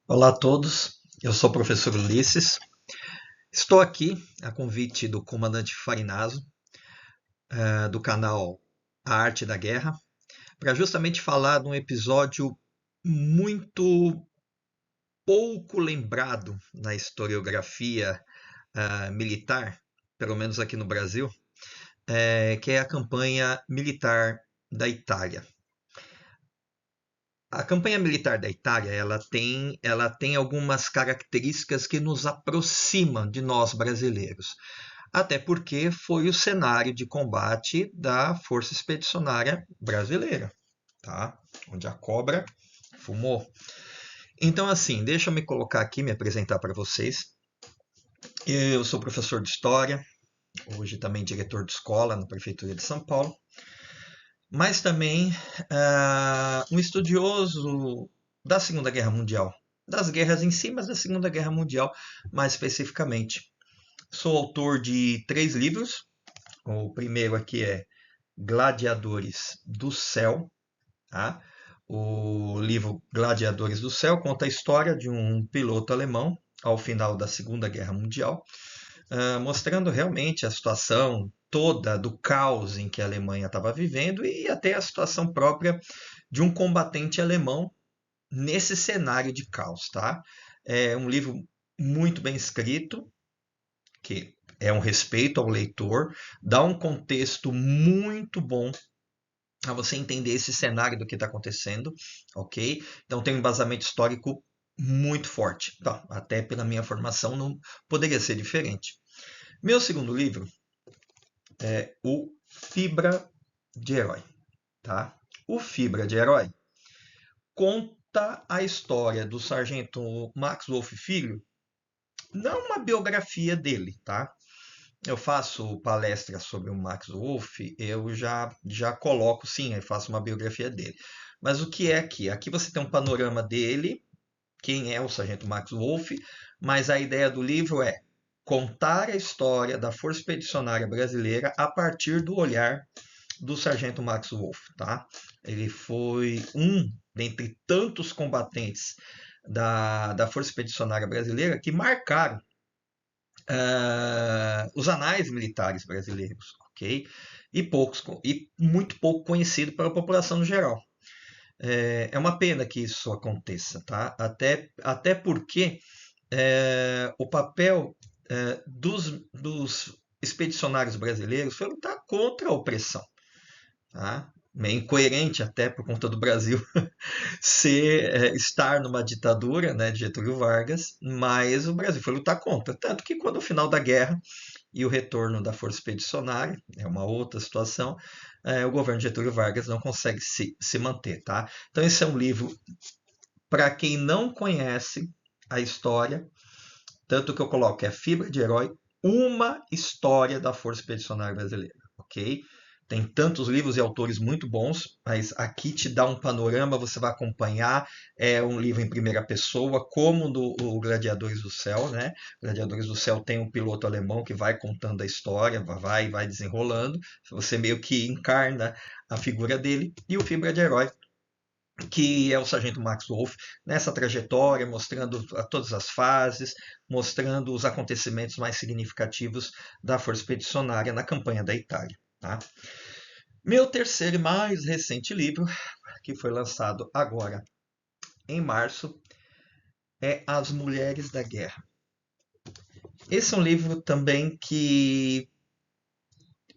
Olá a todos, eu sou o professor Ulisses. Estou aqui a convite do comandante Farinaso, do canal A Arte da Guerra, para justamente falar de um episódio muito pouco lembrado na historiografia militar, pelo menos aqui no Brasil, que é a campanha militar da Itália. A campanha militar da Itália, ela tem algumas características que nos aproximam de nós brasileiros. Até porque foi o cenário de combate da Força Expedicionária Brasileira, tá? Onde a cobra fumou. Então, assim, deixa eu me colocar aqui, me apresentar para vocês. Eu sou professor de História, hoje também diretor de escola na Prefeitura de São Paulo, mas também um estudioso da Segunda Guerra Mundial, das guerras em si, mas da Segunda Guerra Mundial mais especificamente. Sou autor de 3 livros. O primeiro aqui é Gladiadores do Céu. Tá? O livro Gladiadores do Céu conta a história de um piloto alemão ao final da Segunda Guerra Mundial, mostrando realmente a situação toda do caos em que a Alemanha estava vivendo e até a situação própria de um combatente alemão nesse cenário de caos. Tá? É um livro muito bem escrito, que é um respeito ao leitor, dá um contexto muito bom para você entender esse cenário do que está acontecendo, ok? Então tem um embasamento histórico muito forte. Tá? Até pela minha formação não poderia ser diferente. Meu segundo livro é o Fibra de Herói. Tá? O Fibra de Herói conta a história do sargento Max Wolff Filho, não uma biografia dele, tá? Eu faço palestras sobre o Max Wolff, eu já coloco, sim, eu faço uma biografia dele. Mas o que é aqui? Aqui você tem um panorama dele, quem é o Sargento Max Wolff, mas a ideia do livro é contar a história da Força Expedicionária Brasileira a partir do olhar do Sargento Max Wolff. Tá? Ele foi um dentre tantos combatentes da Força Expedicionária Brasileira que marcaram os anais militares brasileiros, ok? E muito pouco conhecido pela população no geral. É uma pena que isso aconteça, tá? Até porque o papel dos expedicionários brasileiros foi lutar contra a opressão, tá? Meio incoerente até por conta do Brasil estar numa ditadura, né, de Getúlio Vargas, mas o Brasil foi lutar contra. Tanto que quando o final da guerra e o retorno da Força Expedicionária, é uma outra situação, o governo de Getúlio Vargas não consegue se manter. Tá? Então esse é um livro para quem não conhece a história, tanto que eu coloco que é Fibra de Herói, uma história da Força Expedicionária Brasileira, ok? Tem tantos livros e autores muito bons, mas aqui te dá um panorama, você vai acompanhar. É um livro em primeira pessoa, como o Gladiadores do Céu, né? Gladiadores do Céu tem um piloto alemão que vai contando a história, vai desenrolando. Você meio que encarna a figura dele. E o Fibra de Herói, que é o Sargento Max Wolff, nessa trajetória, mostrando todas as fases, mostrando os acontecimentos mais significativos da Força Expedicionária na campanha da Itália. Tá? Meu terceiro e mais recente livro, que foi lançado agora em março, é As Mulheres da Guerra. Esse é um livro também que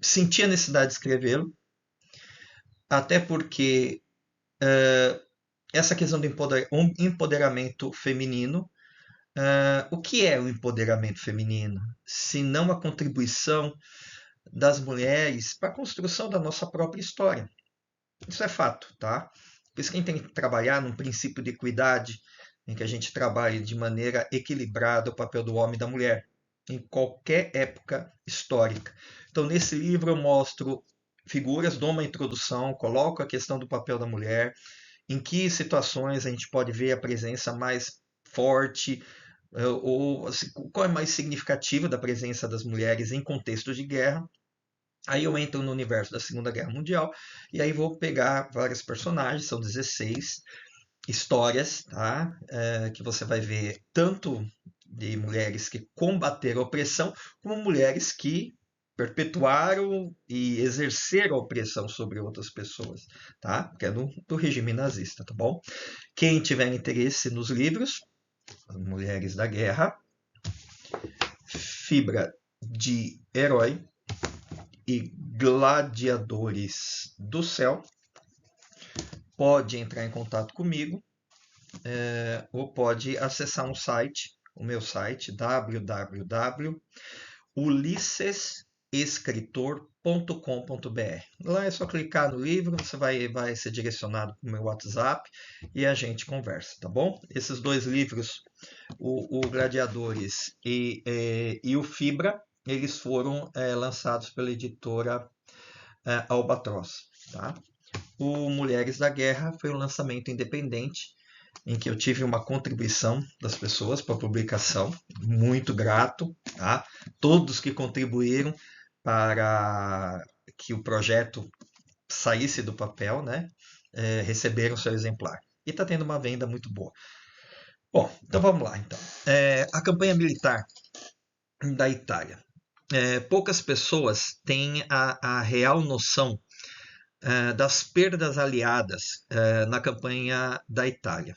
senti a necessidade de escrevê-lo, até porque essa questão do empoderamento feminino. O que é o empoderamento feminino? Se não a contribuição das mulheres para a construção da nossa própria história. Isso é fato, tá? Por isso que a gente tem que trabalhar num princípio de equidade, em que a gente trabalhe de maneira equilibrada o papel do homem e da mulher, em qualquer época histórica. Então, nesse livro eu mostro figuras, dou uma introdução, coloco a questão do papel da mulher, em que situações a gente pode ver a presença mais forte, ou assim, qual é mais significativa da presença das mulheres em contextos de guerra. Aí eu entro no universo da Segunda Guerra Mundial e aí vou pegar vários personagens, são 16, histórias, tá? Que você vai ver tanto de mulheres que combateram a opressão, como mulheres que perpetuaram e exerceram a opressão sobre outras pessoas, tá? Que é do regime nazista, tá bom? Quem tiver interesse nos livros, Mulheres da Guerra, Fibra de Herói e Gladiadores do Céu, pode entrar em contato comigo, ou pode acessar o meu site, www.ulyssesescritor.com.br. Lá é só clicar no livro, você vai ser direcionado para o meu WhatsApp e a gente conversa, tá bom? Esses dois livros, o Gladiadores e o Fibra, eles foram lançados pela editora Albatross, tá? O Mulheres da Guerra foi um lançamento independente em que eu tive uma contribuição das pessoas para a publicação, muito grato, tá? Todos que contribuíram para que o projeto saísse do papel, né? Receberam seu exemplar. E está tendo uma venda muito boa. Bom, então vamos lá. Então. A campanha militar da Itália. Poucas pessoas têm a real noção das perdas aliadas na campanha da Itália.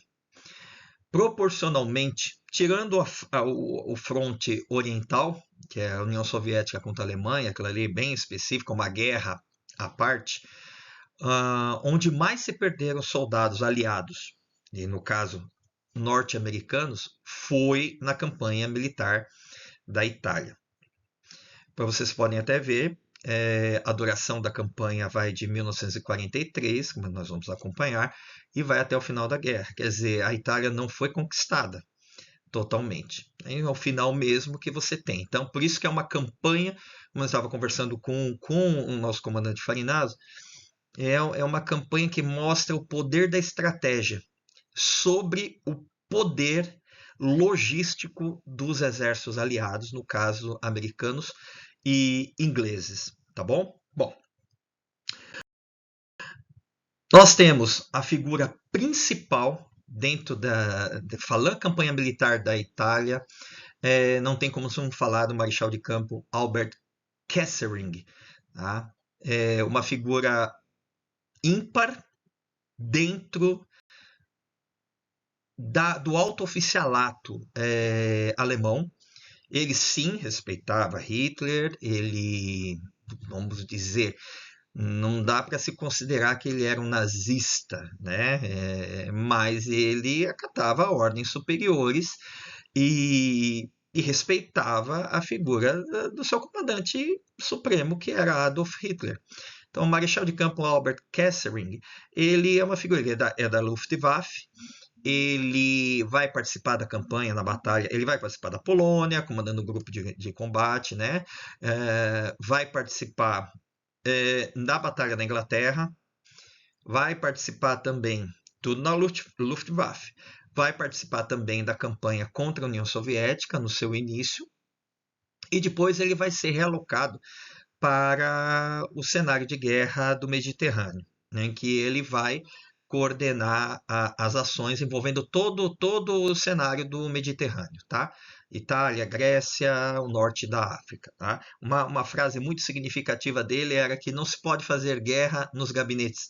Proporcionalmente, tirando o fronte oriental, que é a União Soviética contra a Alemanha, aquela ali bem específica, uma guerra à parte, onde mais se perderam soldados aliados, e no caso norte-americanos, foi na campanha militar da Itália. Para vocês podem até ver, a duração da campanha vai de 1943, como nós vamos acompanhar, e vai até o final da guerra. Quer dizer, a Itália não foi conquistada totalmente. É o final mesmo que você tem. Então, por isso que é uma campanha, como eu estava conversando com o nosso comandante Farinazzo, é uma campanha que mostra o poder da estratégia sobre o poder logístico dos exércitos aliados, no caso americanos e ingleses, tá bom? Bom, nós temos a figura principal dentro falando campanha militar da Itália, não tem como não falar do Marechal de Campo Albert Kesselring, tá? É uma figura ímpar dentro do alto oficialato alemão. Ele sim respeitava Hitler, ele, vamos dizer, não dá para se considerar que ele era um nazista, né? Mas ele acatava ordens superiores e respeitava a figura do seu comandante supremo, que era Adolf Hitler. Então, o Marechal de Campo Albert Kesselring, ele é uma figura, ele é da Luftwaffe, ele vai participar da campanha, na batalha, ele vai participar da Polônia, comandando o grupo de combate, né? Vai participar da Batalha da Inglaterra, vai participar também, tudo na Luftwaffe, vai participar também da campanha contra a União Soviética no seu início, e depois ele vai ser realocado para o cenário de guerra do Mediterrâneo, né, em que ele vai coordenar as ações envolvendo todo o cenário do Mediterrâneo, tá? Itália, Grécia, o norte da África. Tá? Uma frase muito significativa dele era que não se pode fazer guerra nos gabinetes.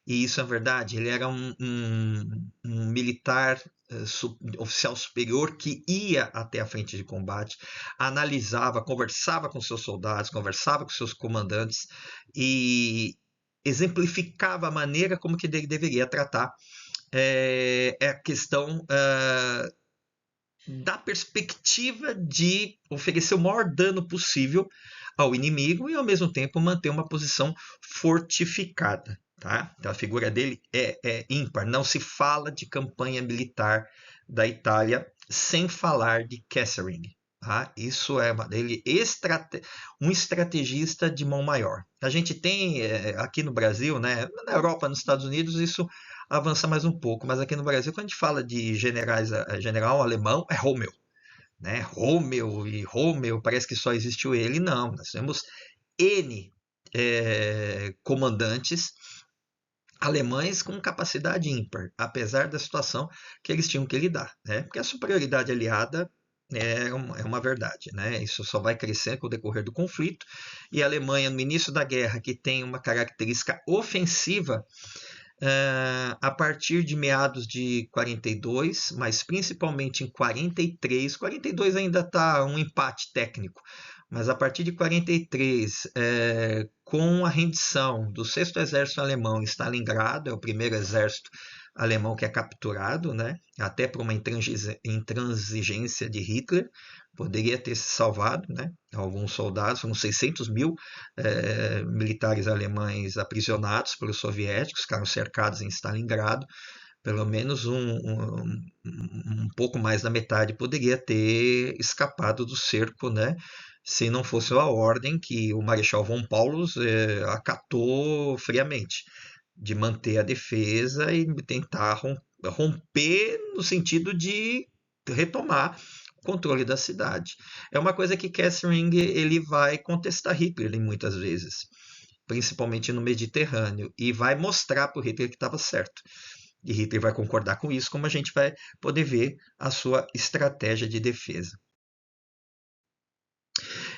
E isso é verdade, ele era um militar oficial superior que ia até a frente de combate, analisava, conversava com seus soldados, conversava com seus comandantes e exemplificava a maneira como que ele deveria tratar a questão da perspectiva de oferecer o maior dano possível ao inimigo e ao mesmo tempo manter uma posição fortificada. Tá? Então a figura dele é ímpar. Não se fala de campanha militar da Itália sem falar de Kesselring. Tá? Isso é ele um estrategista de mão maior. A gente tem aqui no Brasil, né, na Europa, nos Estados Unidos, isso avança mais um pouco, mas aqui no Brasil, quando a gente fala de general alemão, é Rommel. Né? Rommel, parece que só existiu ele. Não, nós temos N comandantes alemães com capacidade ímpar, apesar da situação que eles tinham que lidar, né? Porque a superioridade aliada é uma verdade, né? Isso só vai crescer com o decorrer do conflito. E a Alemanha, no início da guerra, que tem uma característica ofensiva, a partir de meados de 42, mas principalmente em 43, 42 ainda está um empate técnico, mas a partir de 43, com a rendição do 6º Exército Alemão em Stalingrado, é o primeiro exército alemão que é capturado, né? Até por uma intransigência de Hitler, poderia ter se salvado, né? Alguns soldados, foram 600 mil militares alemães aprisionados pelos soviéticos, ficaram cercados em Stalingrado. Pelo menos um pouco mais da metade poderia ter escapado do cerco, né? Se não fosse a ordem que o Marechal von Paulus acatou friamente, de manter a defesa e tentar romper no sentido de retomar o controle da cidade. É uma coisa que Kesselring ele vai contestar Hitler muitas vezes, principalmente no Mediterrâneo, e vai mostrar para o Hitler que estava certo. E Hitler vai concordar com isso, como a gente vai poder ver a sua estratégia de defesa.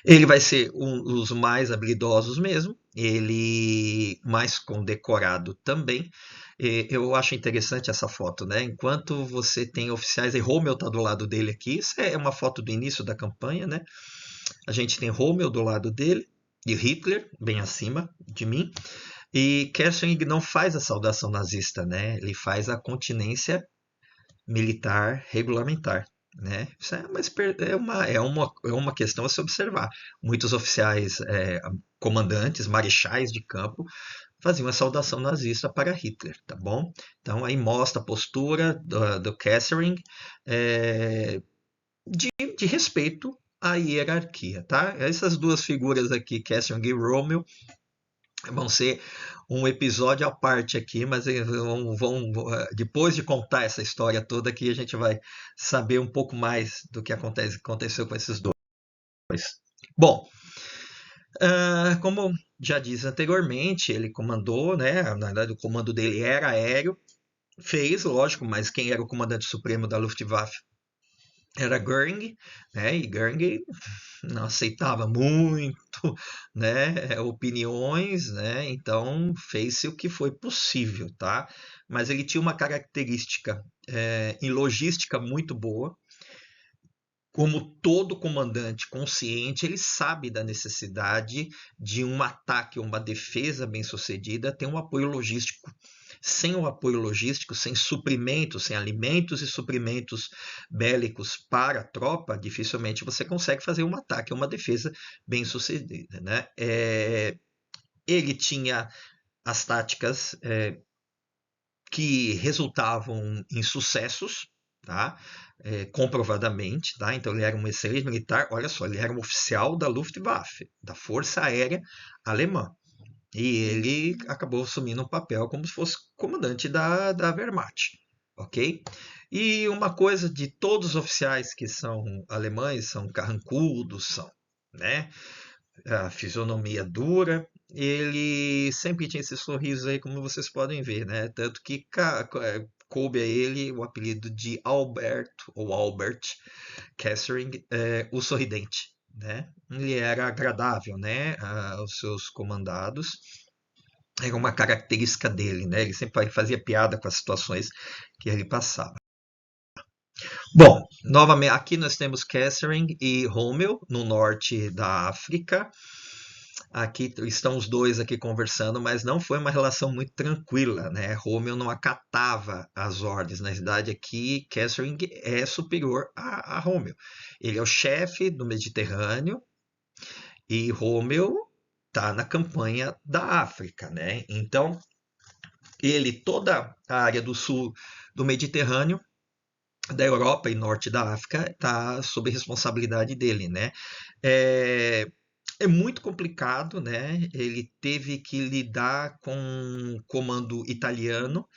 Ele vai ser um dos mais habilidosos mesmo, ele mais condecorado também. Eu acho interessante essa foto, né? Enquanto você tem oficiais, e Rommel está do lado dele aqui, isso é uma foto do início da campanha, né? A gente tem Rommel do lado dele, e Hitler bem acima de mim. E Kesselring não faz a saudação nazista, né? Ele faz a continência militar regulamentar. Né? Isso é uma questão a se observar. Muitos oficiais, comandantes, marechais de campo, faziam a saudação nazista para Hitler, tá bom? Então aí mostra a postura do Kesselring de respeito à hierarquia, tá? Essas duas figuras aqui, Kesselring e Rommel, vão ser um episódio à parte aqui, mas depois de contar essa história toda aqui, a gente vai saber um pouco mais do que aconteceu com esses dois. Bom, como já disse anteriormente, ele comandou, né? Na verdade, o comando dele era aéreo, fez, lógico, mas quem era o comandante supremo da Luftwaffe era Göring, né? E Göring não aceitava muito, né, opiniões, né? Então fez-se o que foi possível, tá? Mas ele tinha uma característica em logística muito boa. Como todo comandante consciente, ele sabe da necessidade de um ataque ou uma defesa bem-sucedida ter um apoio logístico. Sem o apoio logístico, sem suprimentos, sem alimentos e suprimentos bélicos para a tropa, dificilmente você consegue fazer um ataque ou uma defesa bem-sucedida, né? Ele tinha as táticas que resultavam em sucessos, tá? Comprovadamente, tá? Então ele era um excelente militar. Olha só, ele era um oficial da Luftwaffe, da Força Aérea Alemã. E ele acabou assumindo um papel como se fosse comandante da Wehrmacht, ok? E uma coisa de todos os oficiais que são alemães, são carrancudos, são, né? A fisionomia dura, ele sempre tinha esse sorriso aí, como vocês podem ver, né? Tanto que coube a ele o apelido de Albert, ou Albert Kesselring, o sorridente, né? Ele era agradável, né, aos seus comandados. Era uma característica dele, né? Ele sempre fazia piada com as situações que ele passava. Bom, novamente, aqui nós temos Kesselring e Rommel, no norte da África. Aqui estão os dois aqui conversando, mas não foi uma relação muito tranquila, né? Rommel não acatava as ordens. Na verdade, aqui Kesselring é superior a Rommel. Ele é o chefe do Mediterrâneo e Rommel está na campanha da África, né? Então, toda a área do sul do Mediterrâneo, da Europa e norte da África, está sob responsabilidade dele, né? É muito complicado, né? Ele teve que lidar com um comando italiano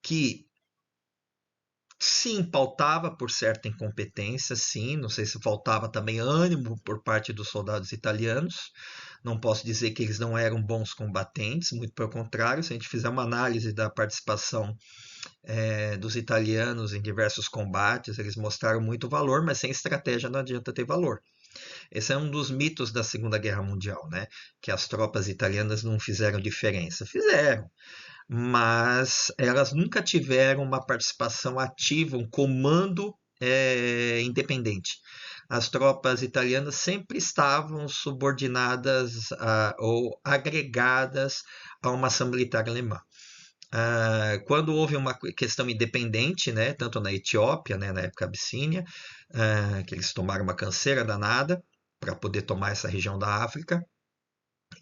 que sim, pautava por certa incompetência, sim, não sei se faltava também ânimo por parte dos soldados italianos, não posso dizer que eles não eram bons combatentes, muito pelo contrário, se a gente fizer uma análise da participação dos italianos em diversos combates, eles mostraram muito valor, mas sem estratégia não adianta ter valor. Esse é um dos mitos da Segunda Guerra Mundial, né? Que as tropas italianas não fizeram diferença. Fizeram, mas elas nunca tiveram uma participação ativa, um comando independente. As tropas italianas sempre estavam subordinadas ou agregadas a uma ação militar alemã. Quando houve uma questão independente, né, tanto na Etiópia, né, na época Abissínia, que eles tomaram uma canseira danada para poder tomar essa região da África,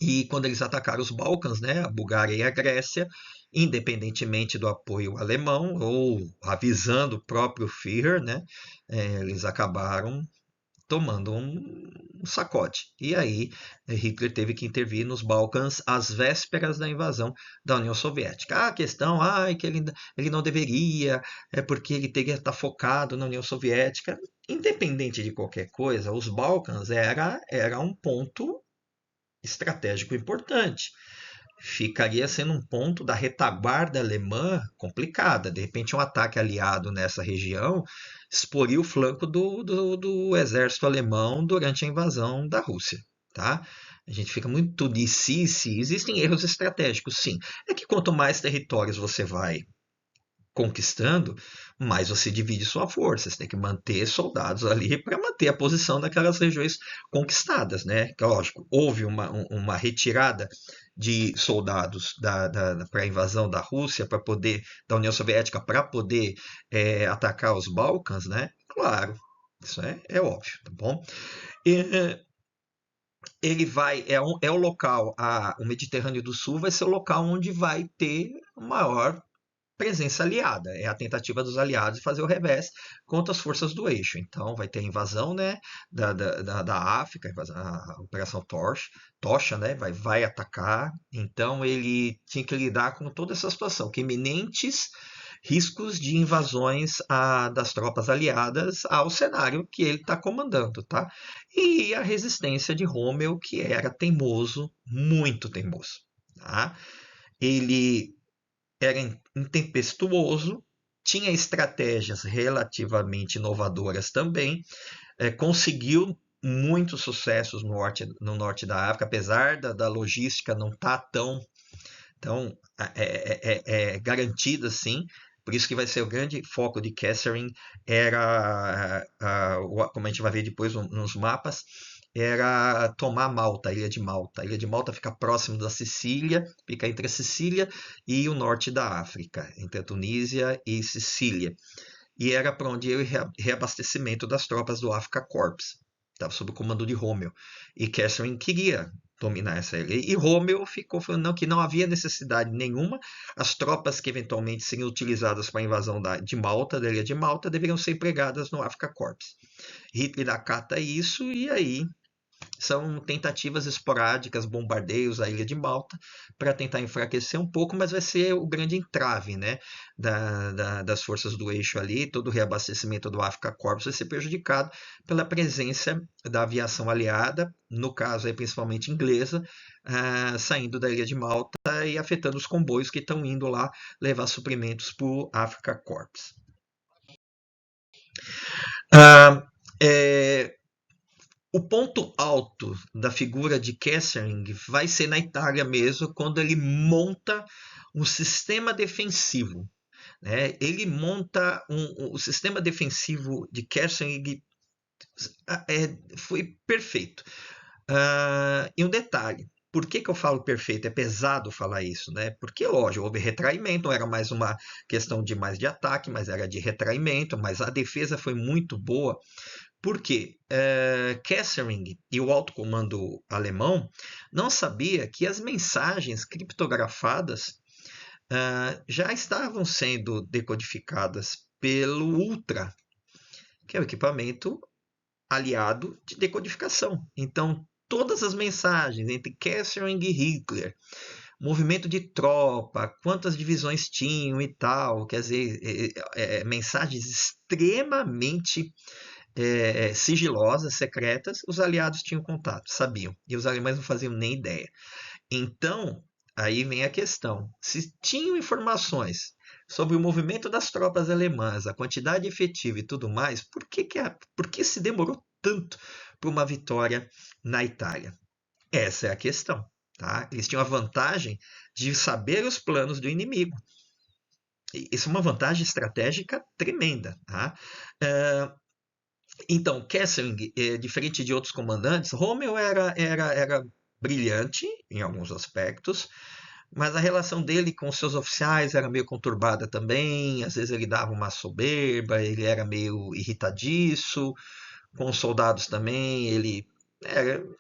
e quando eles atacaram os Balcãs, né, a Bulgária e a Grécia, independentemente do apoio alemão ou avisando o próprio Führer, né, eles acabaram tomando um sacode. E aí Hitler teve que intervir nos Balcãs às vésperas da invasão da União Soviética. A questão é que ele não deveria, é porque ele teria que estar focado na União Soviética. Independente de qualquer coisa, os Balcãs era um ponto estratégico importante. Ficaria sendo um ponto da retaguarda alemã complicada. De repente, um ataque aliado nessa região exporia o flanco do exército alemão durante a invasão da Rússia. Tá? A gente fica muito de si. Existem erros estratégicos, sim. É que quanto mais territórios você vai conquistando, mais você divide sua força. Você tem que manter soldados ali para manter a posição daquelas regiões conquistadas, né? Lógico, houve uma retirada de soldados para a invasão da Rússia, da União Soviética, para poder atacar os Balcãs, né? Claro, isso é óbvio, tá bom? Ele vai, o local, o Mediterrâneo do Sul vai ser o local onde vai ter o maior presença aliada. É a tentativa dos aliados de fazer o revés contra as forças do eixo. Então, vai ter a invasão, né, da África, a Operação Tocha, né, vai atacar. Então, ele tinha que lidar com toda essa situação, que iminentes riscos de invasões das tropas aliadas ao cenário que ele está comandando, tá? E a resistência de Rommel, que era teimoso, muito teimoso, tá? Ele era intempestuoso, tinha estratégias relativamente inovadoras também, conseguiu muitos sucessos no norte da África, apesar da logística não estar tão garantida assim. Por isso que vai ser o grande foco de Catherine, como a gente vai ver depois nos mapas, era tomar Malta, a Ilha de Malta. A Ilha de Malta fica próximo da Sicília, fica entre a Sicília e o norte da África, entre a Tunísia e Sicília. E era para onde ia o reabastecimento das tropas do Afrika Korps. Estava sob o comando de Rommel. E Catherine queria dominar essa ilha. E Rommel ficou falando que não havia necessidade nenhuma. As tropas que eventualmente seriam utilizadas para a invasão de Malta, da ilha de Malta, deveriam ser empregadas no Afrika Korps. Hitler acata isso e aí são tentativas esporádicas, bombardeios à ilha de Malta para tentar enfraquecer um pouco, mas vai ser o grande entrave, né, das forças do eixo ali. Todo o reabastecimento do Afrika Korps vai ser prejudicado pela presença da aviação aliada, no caso aí, principalmente inglesa, saindo da ilha de Malta e afetando os comboios que estão indo lá levar suprimentos para o Afrika Korps. O ponto alto da figura de Kesselring vai ser na Itália mesmo, quando ele monta um sistema defensivo. Né? Ele monta o sistema defensivo de Kesselring foi perfeito. E um detalhe, por que eu falo perfeito? É pesado falar isso, né? Porque, lógico, houve retraimento, não era mais uma questão de ataque, mas era de retraimento, mas a defesa foi muito boa. Porque Kesselring e o alto comando alemão não sabia que as mensagens criptografadas já estavam sendo decodificadas pelo Ultra, que é o equipamento aliado de decodificação. Então, todas as mensagens entre Kesselring e Hitler, movimento de tropa, quantas divisões tinham e tal, quer dizer, mensagens extremamente sigilosas, secretas, os aliados tinham contato, sabiam, e os alemães não faziam nem ideia. Então, aí vem a questão: se tinham informações sobre o movimento das tropas alemãs, a quantidade efetiva e tudo mais, por que se demorou tanto para uma vitória na Itália? Essa é a questão. Tá? Eles tinham a vantagem de saber os planos do inimigo. Isso é uma vantagem estratégica tremenda. Tá? Então, Kesselring, diferente de outros comandantes, Rommel era brilhante em alguns aspectos, mas a relação dele com seus oficiais era meio conturbada também. Às vezes ele dava uma soberba, ele era meio irritadiço. Com os soldados também, ele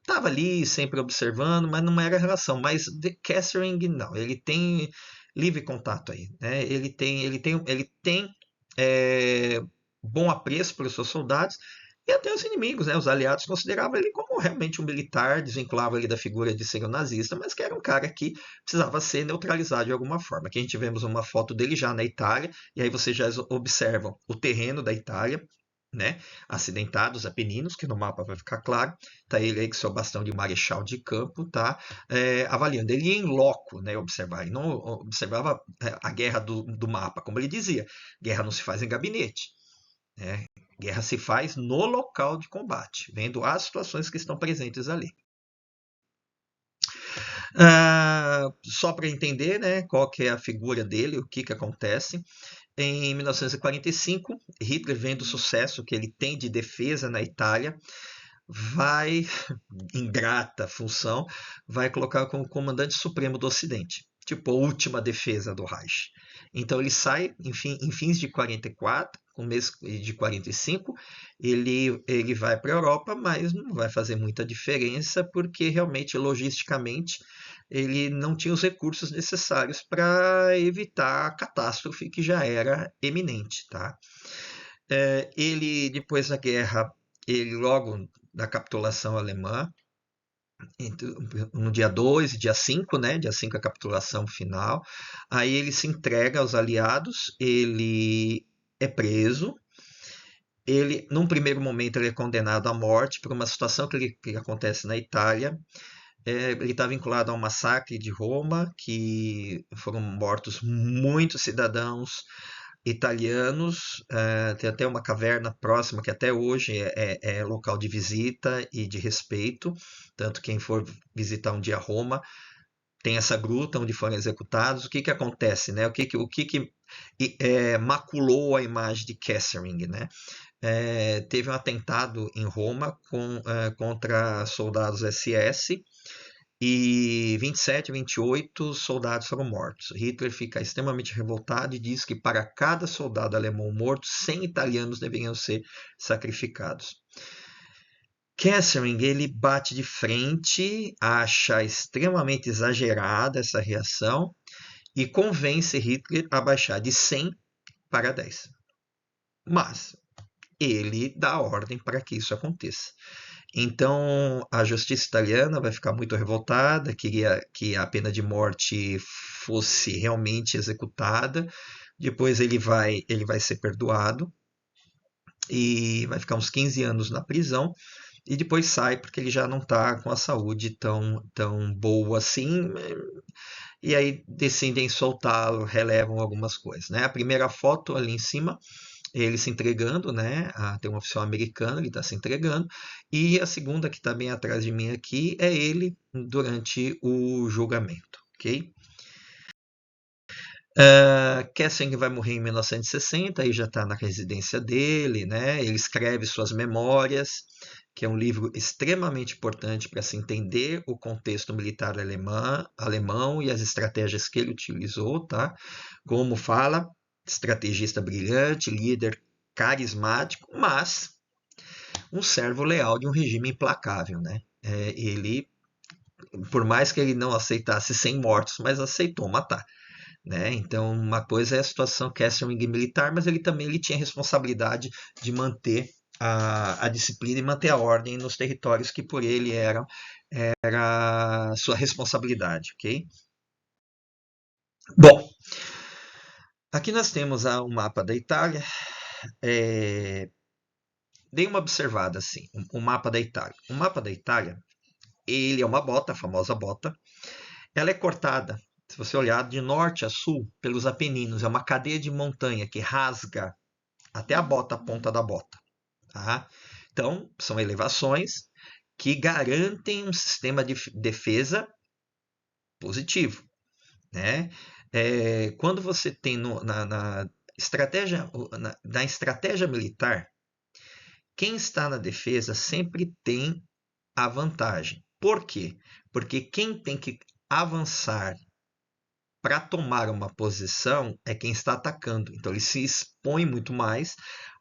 estava ali sempre observando, mas não era relação. Mas de Kesselring, não, ele tem livre contato aí, né? Ele tem é, bom apreço pelos seus soldados e até os inimigos, né? Os aliados consideravam ele como realmente um militar, desvinculavam ele da figura de ser um nazista, mas que era um cara que precisava ser neutralizado de alguma forma. Aqui a gente vemos uma foto dele já na Itália, e aí vocês já observam o terreno da Itália, né? Acidentados, Apeninos, que no mapa vai ficar claro. Tá ele aí com seu bastão de marechal de campo, tá? Avaliando. Ele ia em loco, né? Observar. Ele não observava a guerra do mapa, como ele dizia. Guerra não se faz em gabinete, né? Guerra se faz no local de combate, vendo as situações que estão presentes ali. Só para entender, né, qual que é a figura dele, o que acontece. Em 1945, Hitler, vendo o sucesso que ele tem de defesa na Itália, vai, ingrata função, vai colocar como comandante supremo do Ocidente, tipo a última defesa do Reich. Então ele sai, enfim, em fins de 44, começo de 45, ele vai para a Europa, mas não vai fazer muita diferença, porque realmente, logisticamente, ele não tinha os recursos necessários para evitar a catástrofe que já era eminente. Tá? Ele, depois da guerra, ele logo da capitulação alemã, no dia 2 e dia 5, né? Dia 5 a capitulação final. Aí ele se entrega aos aliados, ele é preso. Ele, num primeiro momento, ele é condenado à morte por uma situação que acontece na Itália. Ele está vinculado a um massacre de Roma, que foram mortos muitos cidadãos italianos. Tem até uma caverna próxima que até hoje é local de visita e de respeito. Tanto quem for visitar um dia Roma tem essa gruta onde foram executados. O que acontece, né? O que maculou a imagem de Kesselring, né? Teve um atentado em Roma contra soldados SS, e 27, 28 soldados foram mortos. Hitler fica extremamente revoltado e diz que para cada soldado alemão morto, 100 italianos deveriam ser sacrificados. Kesselring, ele bate de frente, acha extremamente exagerada essa reação e convence Hitler a baixar de 100 para 10. Mas ele dá ordem para que isso aconteça. Então, a justiça italiana vai ficar muito revoltada, queria que a pena de morte fosse realmente executada. Depois ele vai ser perdoado e vai ficar uns 15 anos na prisão. E depois sai porque ele já não está com a saúde tão boa assim. E aí decidem soltá-lo, relevam algumas coisas. Né? A primeira foto ali em cima, ele se entregando, né? Tem um oficial americano, ele está se entregando. E a segunda, que está bem atrás de mim aqui, é ele durante o julgamento, ok? Kesselring vai morrer em 1960, aí já está na residência dele, né? Ele escreve suas memórias, que é um livro extremamente importante para se entender o contexto militar alemão e as estratégias que ele utilizou, tá? Como fala, estrategista brilhante, líder carismático, mas um servo leal de um regime implacável, né? Ele, por mais que ele não aceitasse 100 mortos, mas aceitou matar. Né? Então, uma coisa é a situação Kesselring militar, mas ele tinha responsabilidade de manter a disciplina e manter a ordem nos territórios que por ele era sua responsabilidade, ok? Bom, aqui nós temos um mapa da Itália. dei uma observada assim, o mapa da Itália. O mapa da Itália, ele é uma bota, a famosa bota. Ela é cortada, se você olhar de norte a sul, pelos Apeninos. É uma cadeia de montanha que rasga até a bota, a ponta da bota. Tá? Então, são elevações que garantem um sistema de defesa positivo. Né? Quando você tem na estratégia militar, quem está na defesa sempre tem a vantagem. Por quê? Porque quem tem que avançar para tomar uma posição é quem está atacando. Então ele se expõe muito mais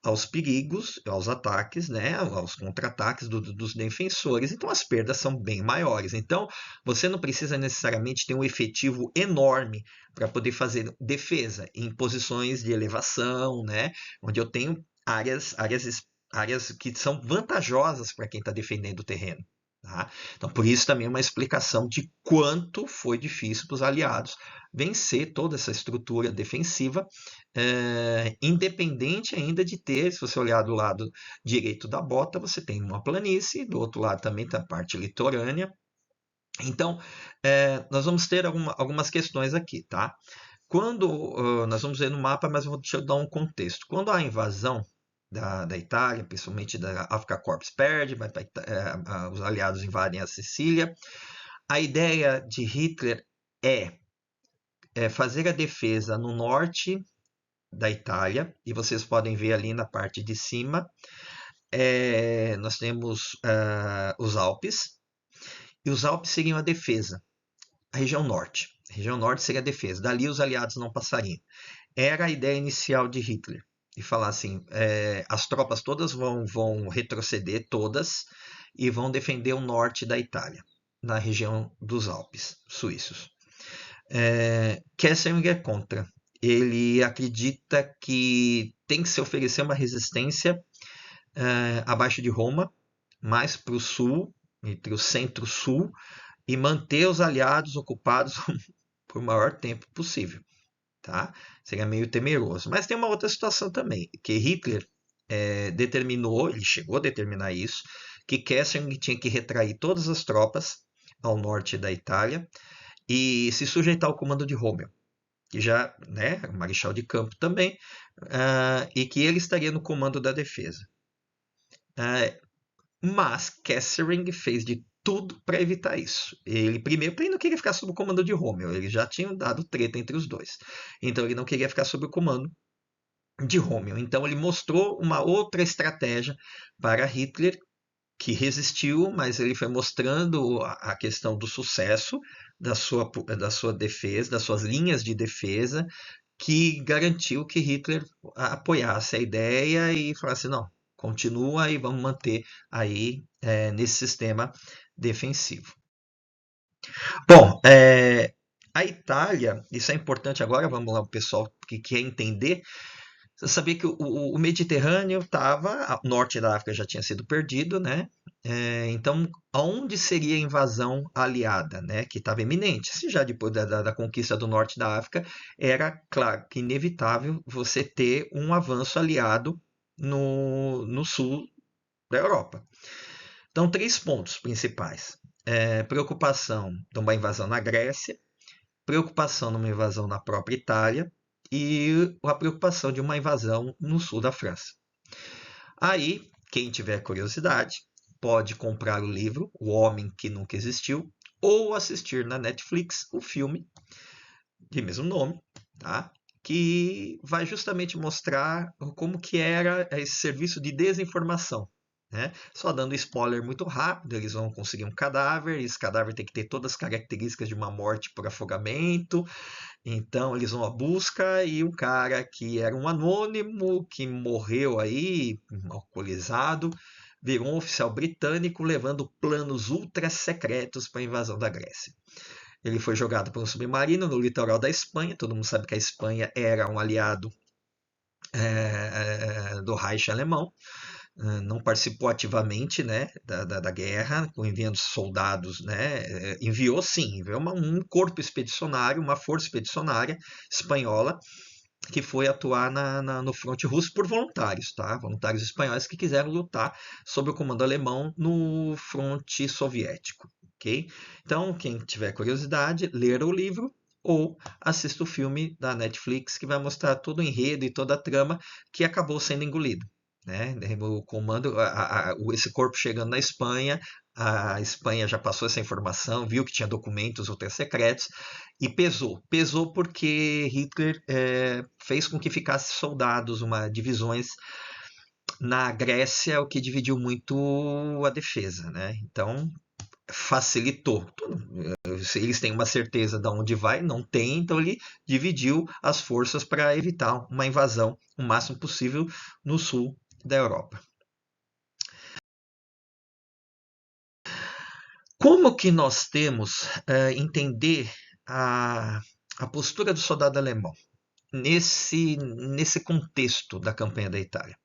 aos perigos, aos ataques, né, aos contra-ataques dos defensores. Então as perdas são bem maiores. Então você não precisa necessariamente ter um efetivo enorme para poder fazer defesa em posições de elevação, né, onde eu tenho áreas que são vantajosas para quem está defendendo o terreno. Tá? Então, por isso também é uma explicação de quanto foi difícil para os aliados vencer toda essa estrutura defensiva, independente ainda de ter, se você olhar do lado direito da bota, você tem uma planície, do outro lado também tem a parte litorânea. Então, nós vamos ter algumas questões aqui, tá? Quando nós vamos ver no mapa, mas deixa eu dar um contexto. Quando há a invasão da Itália, principalmente da Afrika Korps perde, os aliados invadem a Sicília. A ideia de Hitler é fazer a defesa no norte da Itália, e vocês podem ver ali na parte de cima, nós temos os Alpes, e os Alpes seriam a defesa, a região norte. A região norte seria a defesa, dali os aliados não passariam. Era a ideia inicial de Hitler, de falar assim, as tropas todas vão retroceder, todas, e vão defender o norte da Itália, na região dos Alpes suíços. Kesselring é contra. Ele acredita que tem que se oferecer uma resistência abaixo de Roma, mais para o sul, entre o centro-sul, e manter os aliados ocupados por o maior tempo possível. Tá? Seria meio temeroso. Mas tem uma outra situação também, que Hitler determinou, ele chegou a determinar isso, que Kesselring tinha que retrair todas as tropas ao norte da Itália e se sujeitar ao comando de Rommel, que já, né, marechal de campo também, e que ele estaria no comando da defesa. Mas Kesselring fez de tudo para evitar isso. Ele não queria ficar sob o comando de Rommel, ele já tinha dado treta entre os dois. Então ele não queria ficar sob o comando de Rommel. Então ele mostrou uma outra estratégia para Hitler, que resistiu, mas ele foi mostrando a questão do sucesso da sua defesa, das suas linhas de defesa, que garantiu que Hitler apoiasse a ideia e falasse, não, continua e vamos manter aí nesse sistema defensivo. Bom, a Itália, isso é importante agora, vamos lá, o pessoal que quer entender. Você sabia que o Mediterrâneo estava, o norte da África já tinha sido perdido, né? Então, aonde seria a invasão aliada, né? Que estava iminente. Se já depois da conquista do norte da África, era claro que inevitável você ter um avanço aliado no sul da Europa. Então, 3 pontos principais. Preocupação de uma invasão na Grécia, preocupação numa invasão na própria Itália e a preocupação de uma invasão no sul da França. Aí, quem tiver curiosidade, pode comprar o livro O Homem que Nunca Existiu ou assistir na Netflix o filme de mesmo nome, tá? Que vai justamente mostrar como que era esse serviço de desinformação. Né? Só dando spoiler muito rápido, eles vão conseguir um cadáver, e esse cadáver tem que ter todas as características de uma morte por afogamento, então eles vão à busca e um cara que era um anônimo, que morreu aí, alcoolizado, virou um oficial britânico levando planos ultra secretos para a invasão da Grécia. Ele foi jogado por um submarino no litoral da Espanha, todo mundo sabe que a Espanha era um aliado do Reich alemão, não participou ativamente, né, da guerra, enviando soldados, né, enviou um corpo expedicionário, uma força expedicionária espanhola, que foi atuar no fronte russo por voluntários, tá? Voluntários espanhóis que quiseram lutar sob o comando alemão no fronte soviético, ok? Então, quem tiver curiosidade, ler o livro ou assista o filme da Netflix que vai mostrar todo o enredo e toda a trama que acabou sendo engolido. Né? O comando, esse corpo chegando na Espanha, a Espanha já passou essa informação, viu que tinha documentos ultra-secretos e pesou. Pesou porque Hitler fez com que ficasse soldados, divisões na Grécia, o que dividiu muito a defesa. Né? Então, facilitou. Se eles têm uma certeza de onde vai, não tem, então ele dividiu as forças para evitar uma invasão o máximo possível no sul da Europa. Como que nós temos entender a postura do soldado alemão nesse contexto da campanha da Itália?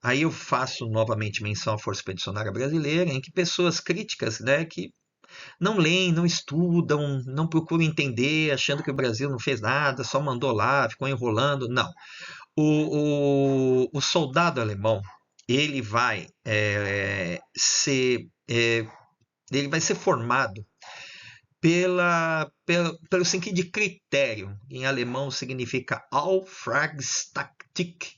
Aí eu faço novamente menção à Força Expedicionária Brasileira, em que pessoas críticas, né, que não leem, não estudam, não procuram entender, achando que o Brasil não fez nada, só mandou lá, ficou enrolando. Não. O soldado alemão, ele vai ser ele vai ser formado pelo seguinte critério. Em alemão significa Auftragstaktik.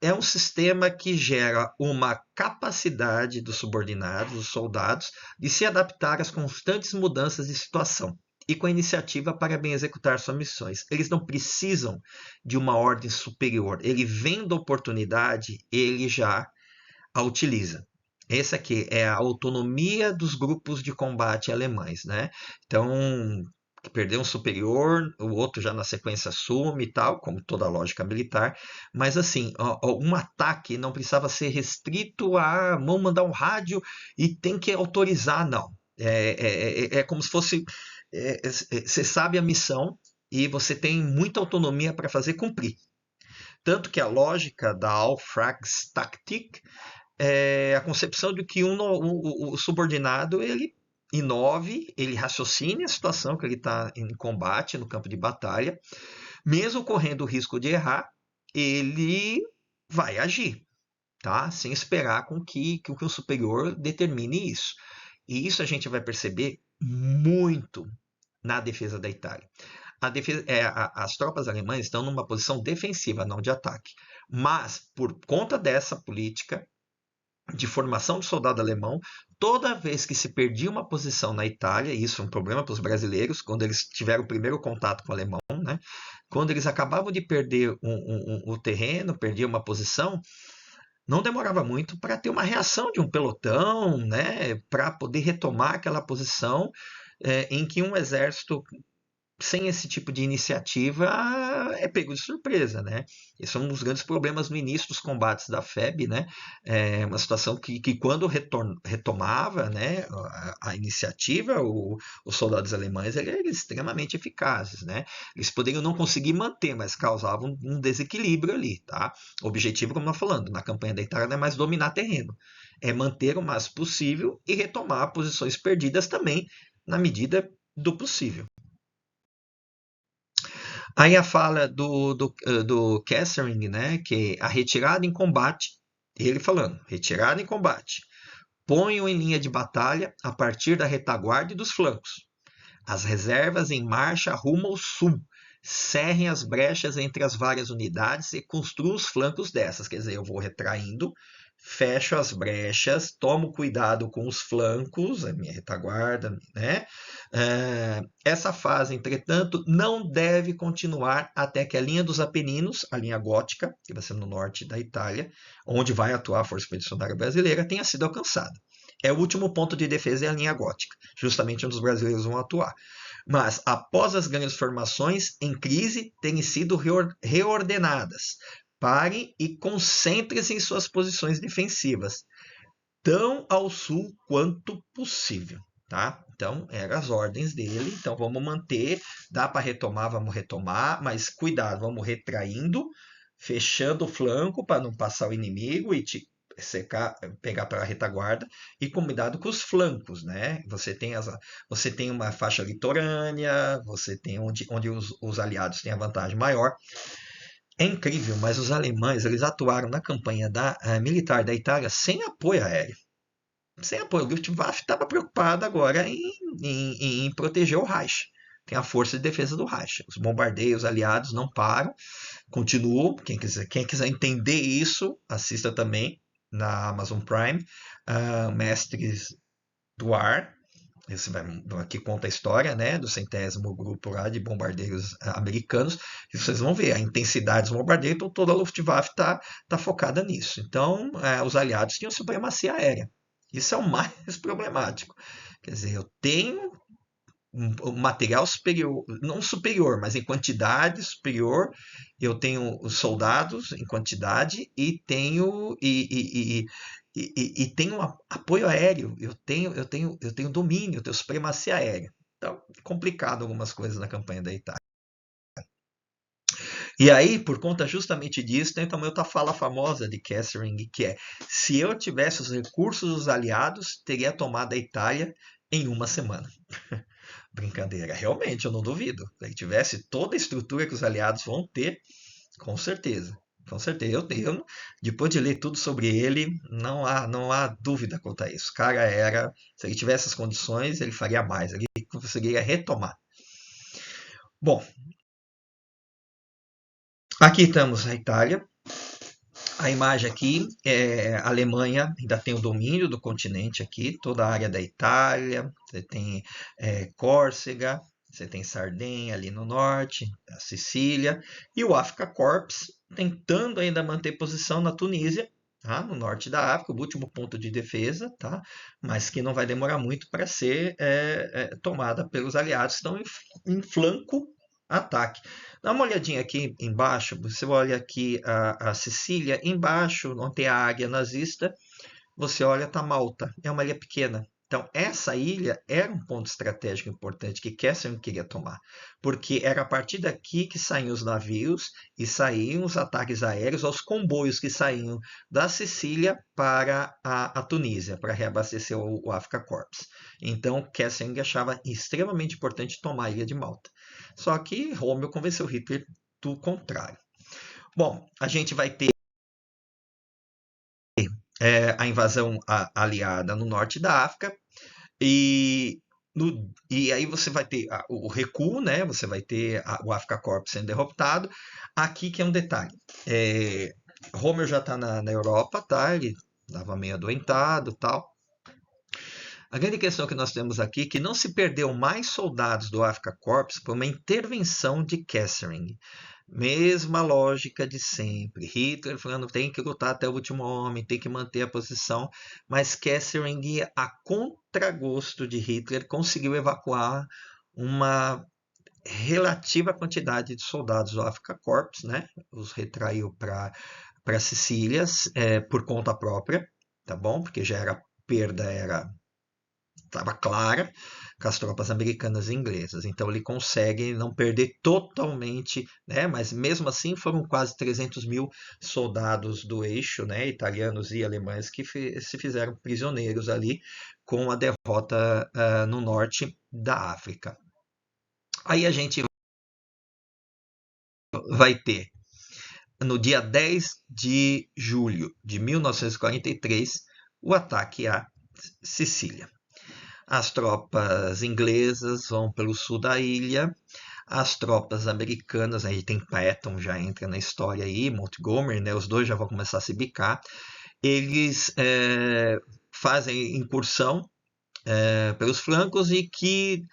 É um sistema que gera uma capacidade dos subordinados, dos soldados, de se adaptar às constantes mudanças de situação e com a iniciativa para bem executar suas missões. Eles não precisam de uma ordem superior. Ele vendo a oportunidade, ele já a utiliza. Essa aqui é a autonomia dos grupos de combate alemães, né? Então, perder um superior, o outro já na sequência assume e tal, como toda a lógica militar. Mas assim, um ataque não precisava ser restrito a vamos mandar um rádio e tem que autorizar, não. É como se fosse você sabe a missão e você tem muita autonomia para fazer cumprir. Tanto que a lógica da Auftragstaktik é a concepção de que o subordinado ele inove, ele raciocine a situação que ele está em combate, no campo de batalha, mesmo correndo o risco de errar, ele vai agir, tá? Sem esperar com que o superior determine isso. E isso a gente vai perceber muito na defesa da Itália. As tropas alemãs estão numa posição defensiva, não de ataque. Mas, por conta dessa política, de formação de soldado alemão, toda vez que se perdia uma posição na Itália, e isso é um problema para os brasileiros, quando eles tiveram o primeiro contato com o alemão, né? Quando eles acabavam de perder o terreno, perdiam uma posição, não demorava muito para ter uma reação de um pelotão, né? Para poder retomar aquela posição em que um exército sem esse tipo de iniciativa é pego de surpresa, né? Esse é um dos grandes problemas no início dos combates da FEB, né? É uma situação que quando retomava, né, a iniciativa, os soldados alemães eram extremamente eficazes, né? Eles poderiam não conseguir manter, mas causavam um desequilíbrio ali, tá? O objetivo, como nós falando, na campanha da Itália não é mais dominar terreno, é manter o máximo possível e retomar posições perdidas também na medida do possível. Aí a fala do Kesselring, né, que a retirada em combate, ele falando, retirada em combate, ponham em linha de batalha a partir da retaguarda e dos flancos. As reservas em marcha rumo ao sul, cerrem as brechas entre as várias unidades e construam os flancos dessas. Quer dizer, eu vou retraindo, fecho as brechas, tomo cuidado com os flancos, a minha retaguarda, né? Essa fase, entretanto, não deve continuar até que a linha dos Apeninos, a linha gótica, que vai ser no norte da Itália, onde vai atuar a Força Expedicionária Brasileira, tenha sido alcançada. É o último ponto de defesa é a linha gótica, justamente onde os brasileiros vão atuar. Mas, após as grandes formações em crise terem sido reordenadas, parem e concentrem-se em suas posições defensivas, tão ao sul quanto possível. Tá? Então, eram as ordens dele. Então, vamos manter. Dá para retomar, vamos retomar, mas cuidado, vamos retraindo, fechando o flanco para não passar o inimigo e cercar, pegar pela retaguarda e cuidado com os flancos, né? Você tem uma faixa litorânea, você tem onde os aliados têm a vantagem maior. É incrível, mas os alemães eles atuaram na campanha militar da Itália sem apoio aéreo. Sem apoio. O Luftwaffe estava preocupado agora em proteger o Reich. Tem a força de defesa do Reich. Os bombardeios aliados não param, continuam. Quem quiser entender isso, assista também na Amazon Prime, Mestres do Ar. Esse aqui conta a história, né, do 100º grupo lá de bombardeiros americanos. E vocês vão ver a intensidade dos bombardeios, então toda a Luftwaffe tá focada nisso. Então, os aliados tinham supremacia aérea. Isso é o mais problemático. Quer dizer, eu tenho um material superior, não superior, mas em quantidade superior. Eu tenho os soldados em quantidade e tenho apoio aéreo. Eu tenho domínio, eu tenho supremacia aérea. Então, é complicado algumas coisas na campanha da Itália. E aí, por conta justamente disso, tem também outra fala famosa de Kesselring, que é: se eu tivesse os recursos dos aliados, teria tomado a Itália em uma semana. Brincadeira, realmente, eu não duvido. Se tivesse toda a estrutura que os aliados vão ter, com certeza. Com certeza. Depois de ler tudo sobre ele, não há dúvida quanto a isso. O cara se ele tivesse as condições, ele faria mais, ele conseguiria retomar. Bom, aqui estamos na Itália. A imagem aqui a Alemanha ainda tem o domínio do continente aqui, toda a área da Itália. Você tem Córcega, você tem Sardenha ali no norte, a Sicília, e o Africa Corps tentando ainda manter posição na Tunísia, tá? No norte da África, o último ponto de defesa, tá? Mas que não vai demorar muito para ser tomada pelos aliados, que estão em flanco ataque. Dá uma olhadinha aqui embaixo, você olha aqui a Sicília, embaixo, onde tem a águia nazista, você olha, está Malta, é uma ilha pequena. Então, essa ilha era um ponto estratégico importante que Kesselring queria tomar, porque era a partir daqui que saíam os navios e saíam os ataques aéreos aos comboios que saíam da Sicília para a Tunísia, para reabastecer o Africa Corps. Então, Kesselring achava extremamente importante tomar a ilha de Malta. Só que Rommel convenceu Hitler do contrário. Bom, a gente vai ter a invasão aliada no norte da África e, e aí você vai ter o recuo, né? Você vai ter o Africa Corps sendo derrotado. Aqui que é um detalhe. Rommel já está na Europa, tá? Ele estava meio adoentado, tal. A grande questão que nós temos aqui é que não se perdeu mais soldados do Africa Corps por uma intervenção de Kesselring. Mesma lógica de sempre. Hitler falando tem que lutar até o último homem, tem que manter a posição, mas Kesselring, a contragosto de Hitler, conseguiu evacuar uma relativa quantidade de soldados do Africa Corps, né? Os retraiu para Sicília por conta própria, tá bom? Porque já era perda, estava clara com as tropas americanas e inglesas. Então ele consegue não perder totalmente, né? Mas mesmo assim foram quase 300 mil soldados do eixo, né? Italianos e alemães que se fizeram prisioneiros ali com a derrota no norte da África. Aí a gente vai ter no dia 10 de julho de 1943 o ataque à Sicília. As tropas inglesas vão pelo sul da ilha, as tropas americanas, aí tem Patton, já entra na história aí, Montgomery, né, os dois já vão começar a se bicar, eles fazem incursão pelos flancos e que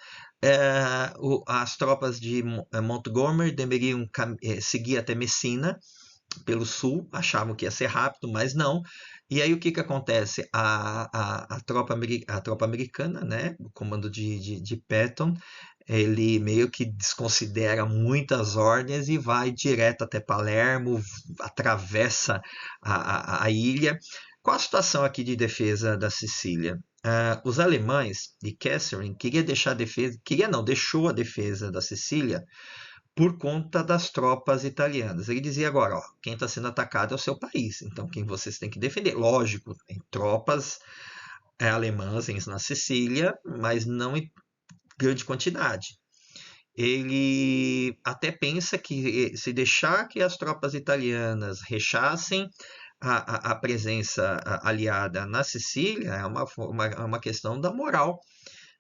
as tropas de Montgomery deveriam seguir até Messina, pelo sul, achavam que ia ser rápido, mas não. E aí o que acontece? A tropa americana, né, o comando de Patton, ele meio que desconsidera muitas ordens e vai direto até Palermo, atravessa a ilha. Qual a situação aqui de defesa da Sicília? Os alemães de Kesselring queria deixar a defesa, queria não, deixou a defesa da Sicília por conta das tropas italianas. Ele dizia agora, ó, quem está sendo atacado é o seu país, então quem vocês têm que defender. Lógico, tem tropas alemãs na Sicília, mas não em grande quantidade. Ele até pensa que se deixar que as tropas italianas rechassem a presença aliada na Sicília, é uma questão da moral,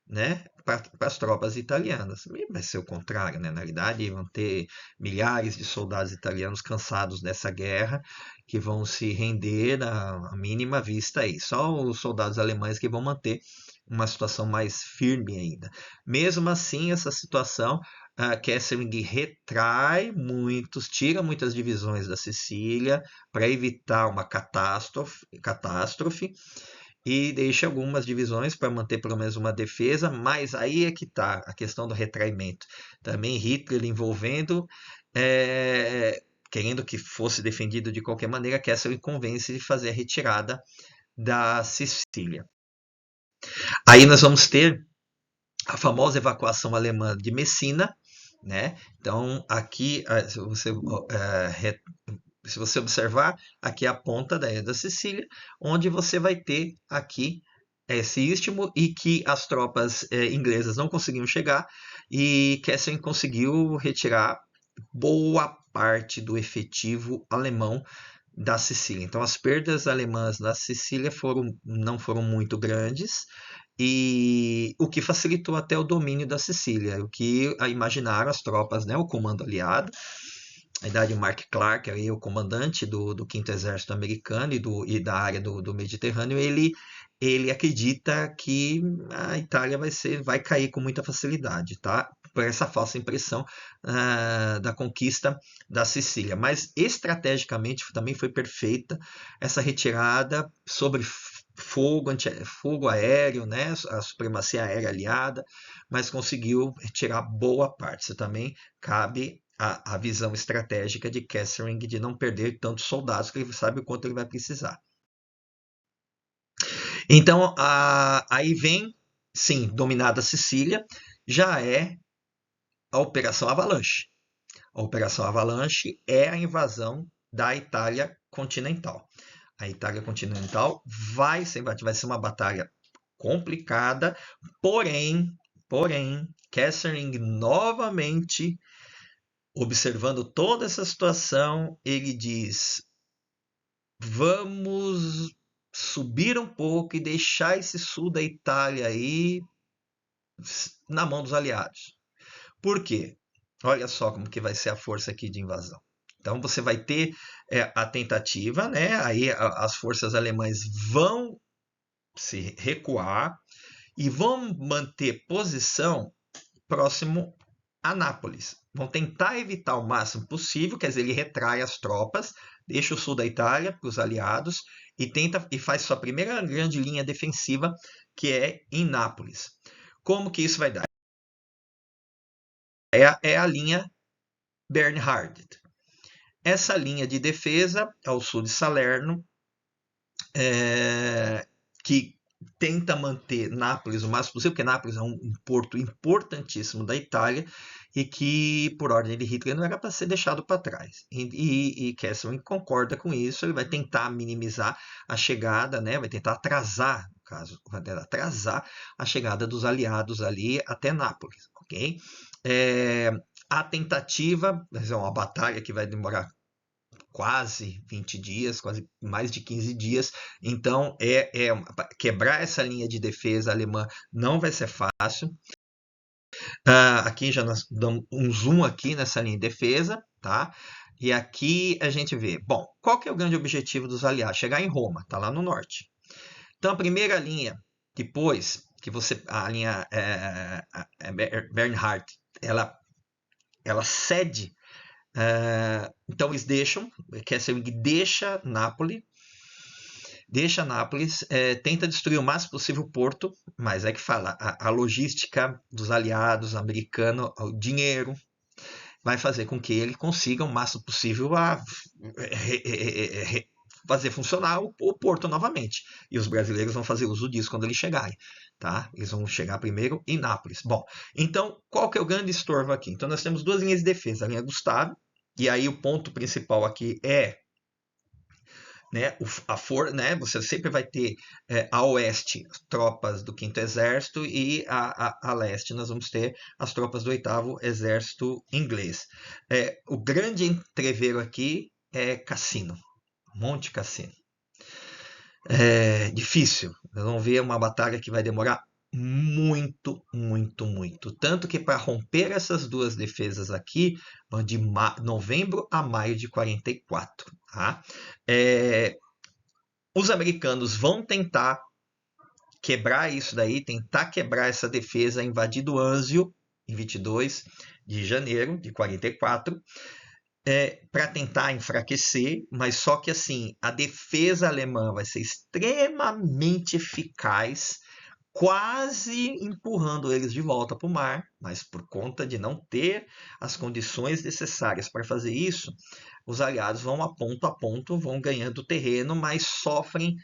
né, para as tropas italianas. E vai ser o contrário, né? Na realidade, vão ter milhares de soldados italianos cansados dessa guerra que vão se render à mínima vista aí. Só os soldados alemães que vão manter uma situação mais firme ainda. Mesmo assim, essa situação, Kesselring retrai muitos, tira muitas divisões da Sicília para evitar uma catástrofe e deixa algumas divisões para manter pelo menos uma defesa, mas aí é que está a questão do retraimento. Também Hitler envolvendo, querendo que fosse defendido de qualquer maneira, Kesselring convence de fazer a retirada da Sicília. Aí nós vamos ter a famosa evacuação alemã de Messina, né? Então aqui, se você observar, aqui é a ponta da Sicília, onde você vai ter aqui esse istmo e que as tropas inglesas não conseguiam chegar e Kesselring conseguiu retirar boa parte do efetivo alemão da Sicília. Então as perdas alemãs na Sicília não foram muito grandes, e o que facilitou até o domínio da Sicília, o que imaginaram as tropas, né, o comando aliado, a idade de Mark Clark, aí, o comandante do 5º Exército Americano e da área do Mediterrâneo, ele acredita que a Itália vai cair com muita facilidade, tá? Por essa falsa impressão da conquista da Sicília. Mas estrategicamente também foi perfeita essa retirada sobre fogo aéreo, né? A supremacia aérea aliada, mas conseguiu retirar boa parte. Isso também cabe a visão estratégica de Kesselring de não perder tantos soldados, que ele sabe o quanto ele vai precisar. Então, aí vem, sim, dominada a Sicília, já é a Operação Avalanche. A Operação Avalanche é a invasão da Itália continental. A Itália continental vai ser uma batalha complicada, porém, Kesselring novamente, observando toda essa situação, ele diz: vamos subir um pouco e deixar esse sul da Itália aí na mão dos aliados. Por quê? Olha só como que vai ser a força aqui de invasão. Então você vai ter a tentativa, né? Aí as forças alemãs vão se recuar e vão manter posição próximo a Nápoles. Vão tentar evitar o máximo possível, quer dizer, ele retrai as tropas, deixa o sul da Itália para os aliados e faz sua primeira grande linha defensiva, que é em Nápoles. Como que isso vai dar? É a linha Bernhard. Essa linha de defesa ao sul de Salerno, que tenta manter Nápoles o máximo possível, porque Nápoles é um porto importantíssimo da Itália e que, por ordem de Hitler, não era para ser deixado para trás. E Kesselring concorda com isso, ele vai tentar minimizar a chegada, né? Vai tentar atrasar, no caso, vai tentar atrasar a chegada dos aliados ali até Nápoles, ok? A tentativa, é uma batalha que vai demorar quase 20 dias, quase mais de 15 dias. Então, quebrar essa linha de defesa alemã não vai ser fácil. Aqui já nós damos um zoom aqui nessa linha de defesa, tá? E aqui a gente vê, bom, qual que é o grande objetivo dos aliados? Chegar em Roma, tá lá no norte. Então, a primeira linha, depois que a linha Bernhard, ela cede. Então eles Kesselring deixa Nápoles, tenta destruir o máximo possível o porto, mas é que fala, a logística dos aliados americanos, o dinheiro, vai fazer com que ele consiga o máximo possível fazer funcionar o porto novamente. E os brasileiros vão fazer uso disso quando eles chegarem. Tá? Eles vão chegar primeiro em Nápoles. Bom, então qual que é o grande estorvo aqui? Então nós temos duas linhas de defesa, a linha Gustavo, e aí o ponto principal aqui é, né, você sempre vai ter a oeste tropas do 5º Exército e a leste nós vamos ter as tropas do 8º Exército Inglês. O grande entreveiro aqui é Cassino, Monte Cassino. É difícil, nós vamos ver uma batalha que vai demorar muito, muito, muito. Tanto que para romper essas duas defesas aqui, vão de novembro a maio de 44. Tá? Os americanos vão tentar quebrar isso daí, tentar quebrar essa defesa, invadir do Anzio em 22 de janeiro de 44, para tentar enfraquecer, mas só que assim, a defesa alemã vai ser extremamente eficaz, quase empurrando eles de volta para o mar, mas por conta de não ter as condições necessárias para fazer isso, os aliados vão a ponto, vão ganhando terreno, mas sofrem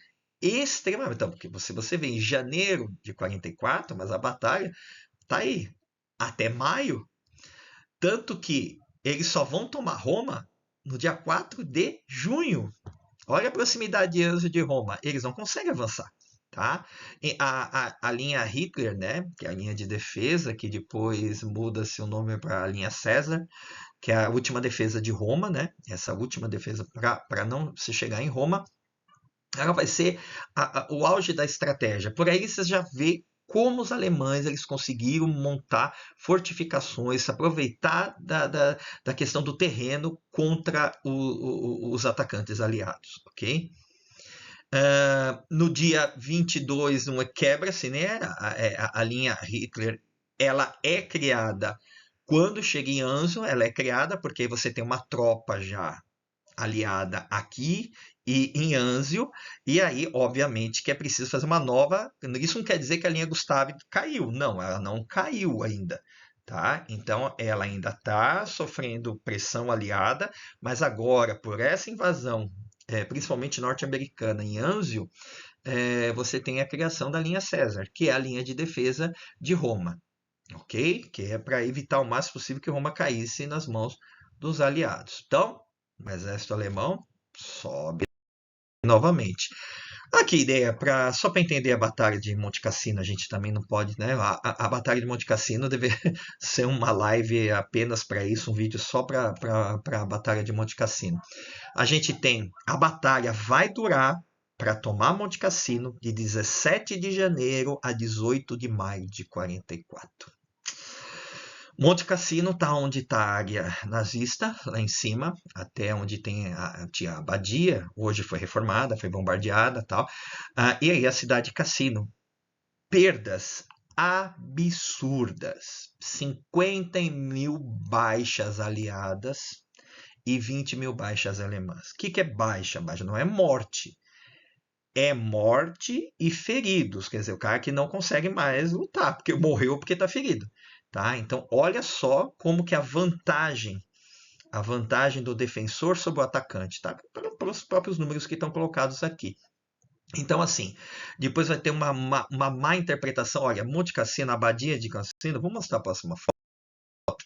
extremamente. Então, porque você vê em janeiro de 44, mas a batalha está aí até maio, tanto que eles só vão tomar Roma no dia 4 de junho. Olha a proximidade de Anzio de Roma, eles não conseguem avançar. Tá? A linha Hitler, né, que é a linha de defesa, que depois muda-se o nome para a linha César, que é a última defesa de Roma, né, essa última defesa para não se chegar em Roma, ela vai ser o auge da estratégia. Por aí você já vê como os alemães eles conseguiram montar fortificações, se aproveitar da questão do terreno contra os atacantes aliados, ok? No dia 22, quebra-se, né? A linha Hitler ela é criada quando chega em Anzio, ela é criada porque você tem uma tropa já aliada aqui e em Anzio, e aí, obviamente, que é preciso fazer uma nova. Isso não quer dizer que a linha Gustave caiu, não, ela não caiu ainda. Tá? Então, ela ainda está sofrendo pressão aliada, mas agora, por essa invasão principalmente norte-americana, em Anzio, você tem a criação da linha César, que é a linha de defesa de Roma, ok? Que é para evitar o máximo possível que Roma caísse nas mãos dos aliados. Então, o exército alemão sobe novamente. Aqui, ideia, só para entender a Batalha de Monte Cassino, a gente também não pode, né? A Batalha de Monte Cassino deve ser uma live apenas para isso, um vídeo só para a Batalha de Monte Cassino. A gente tem, a batalha vai durar para tomar Monte Cassino de 17 de janeiro a 18 de maio de 44. Monte Cassino está onde está a área nazista, lá em cima, até onde tinha a abadia, hoje foi reformada, foi bombardeada, tal. E aí a cidade de Cassino. Perdas absurdas. 50.000 baixas aliadas e 20.000 baixas alemãs. O que é baixa? Baixa não é morte. É morte e feridos. Quer dizer, o cara que não consegue mais lutar, porque morreu porque está ferido. Tá? Então, olha só como que a vantagem do defensor sobre o atacante, tá? Pelos próprios números que estão colocados aqui. Então, assim, depois vai ter uma má interpretação. Olha, Monte Cassino, a abadia de Cassino, vou mostrar a próxima foto.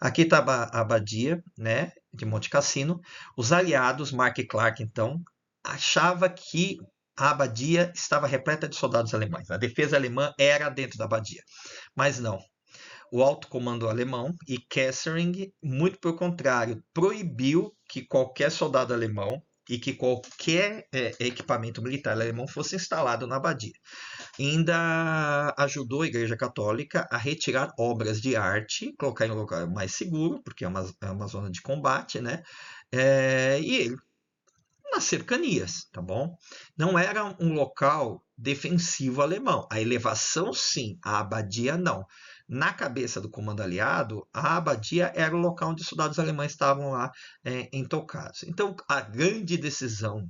Aqui está a abadia, né, de Monte Cassino. Os aliados, Mark e Clark, então, achava que a abadia estava repleta de soldados alemães. A defesa alemã era dentro da abadia. Mas não. O alto comando alemão e Kesselring, muito pelo contrário, proibiu que qualquer soldado alemão e que qualquer equipamento militar alemão fosse instalado na abadia. Ainda ajudou a Igreja Católica a retirar obras de arte, colocar em um local mais seguro, porque é uma zona de combate, né? E ele nas cercanias, tá bom? Não era um local defensivo alemão. A elevação, sim, a abadia, não. Na cabeça do comando aliado, a abadia era o local onde os soldados alemães estavam lá intocados. Então, a grande decisão,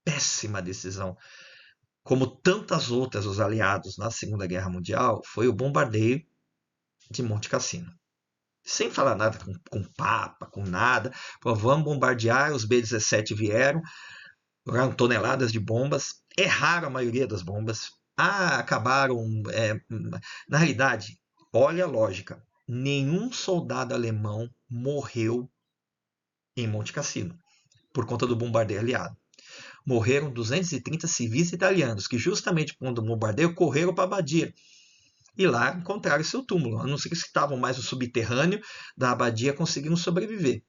péssima decisão, como tantas outras dos aliados na Segunda Guerra Mundial, foi o bombardeio de Monte Cassino. Sem falar nada com Papa, com nada. Pô, vamos bombardear, os B-17 vieram. jogaram toneladas de bombas, erraram a maioria das bombas, acabaram. Na realidade, olha a lógica: nenhum soldado alemão morreu em Monte Cassino por conta do bombardeio aliado. Morreram 230 civis italianos que, justamente quando o bombardeio, correram para a abadia. E lá encontraram seu túmulo. A não ser que estavam mais no subterrâneo da abadia, conseguiram sobreviver.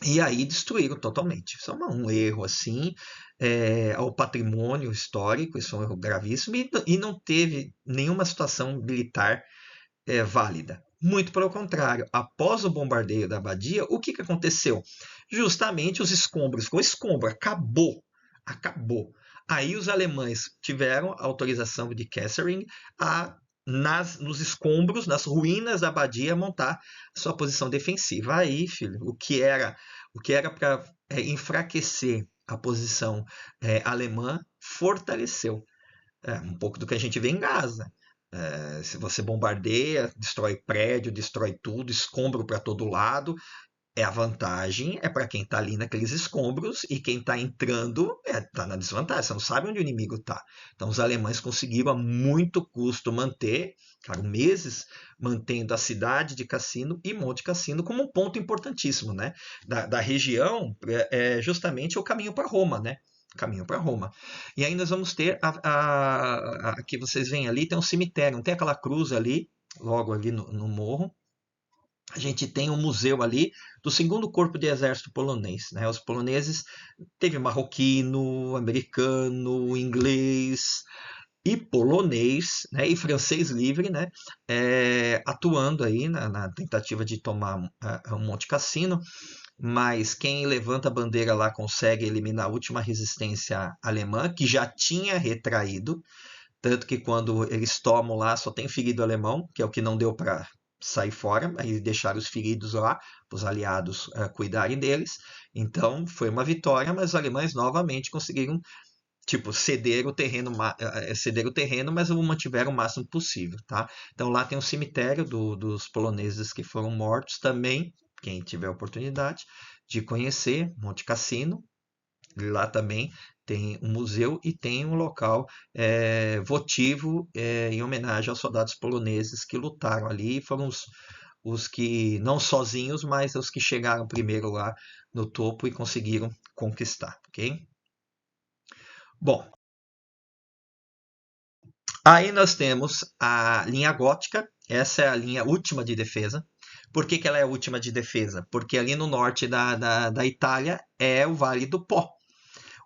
E aí destruíram totalmente. Isso é um erro assim ao patrimônio histórico, isso é um erro gravíssimo, e não teve nenhuma situação militar válida. Muito pelo contrário, após o bombardeio da abadia, o que aconteceu? Justamente os escombros, com escombro, acabou. Aí os alemães tiveram a autorização de Kesselring a nos escombros, nas ruínas da abadia, montar sua posição defensiva. Aí, filho, o que era para enfraquecer a posição alemã, fortaleceu. Um pouco do que a gente vê em Gaza. Se você bombardeia, destrói prédio, destrói tudo, escombro para todo lado, a vantagem é para quem está ali naqueles escombros, e quem está entrando está na desvantagem, você não sabe onde o inimigo está. Então os alemães conseguiram a muito custo manter, claro, meses, mantendo a cidade de Cassino e Monte Cassino como um ponto importantíssimo, né? Da região, justamente o caminho para Roma, né? Caminho para Roma. E aí nós vamos ter que vocês veem ali, tem um cemitério, não tem aquela cruz ali, logo ali no morro. A gente tem um museu ali do segundo corpo de exército polonês, né? Os poloneses teve marroquino, americano, inglês e polonês, né? E francês livre, né? Atuando aí na tentativa de tomar um Monte Cassino, mas quem levanta a bandeira lá consegue eliminar a última resistência alemã, que já tinha retraído, tanto que quando eles tomam lá só tem ferido alemão, que é o que não deu para sair fora, aí deixaram os feridos lá, para os aliados cuidarem deles. Então foi uma vitória, mas os alemães novamente conseguiram tipo ceder o terreno, mas o mantiveram o máximo possível, tá? Então lá tem um cemitério dos poloneses que foram mortos também, quem tiver oportunidade de conhecer, Monte Cassino. Lá também tem um museu e tem um local votivo em homenagem aos soldados poloneses que lutaram ali, e foram os que, não sozinhos, mas os que chegaram primeiro lá no topo e conseguiram conquistar, ok? Bom, aí nós temos a linha gótica, essa é a linha última de defesa. Por que ela é a última de defesa? Porque ali no norte da Itália é o Vale do Pó.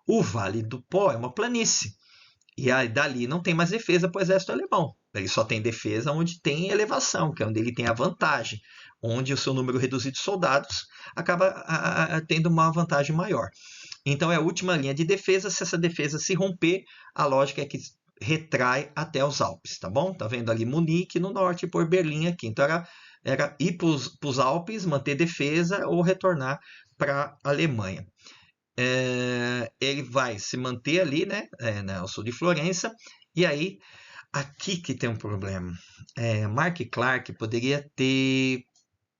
O Vale do Pó é uma planície. E aí, dali não tem mais defesa para o exército alemão. Ele só tem defesa onde tem elevação, que é onde ele tem a vantagem, onde o seu número reduzido de soldados acaba tendo uma vantagem maior. Então é a última linha de defesa. Se essa defesa se romper, a lógica é que retrai até os Alpes, tá bom? Tá vendo ali Munique no norte e por Berlim aqui. Então era ir para os Alpes, manter defesa ou retornar para a Alemanha. Ele vai se manter ali, né, ao sul de Florença, e aí aqui que tem um problema. Mark Clark poderia ter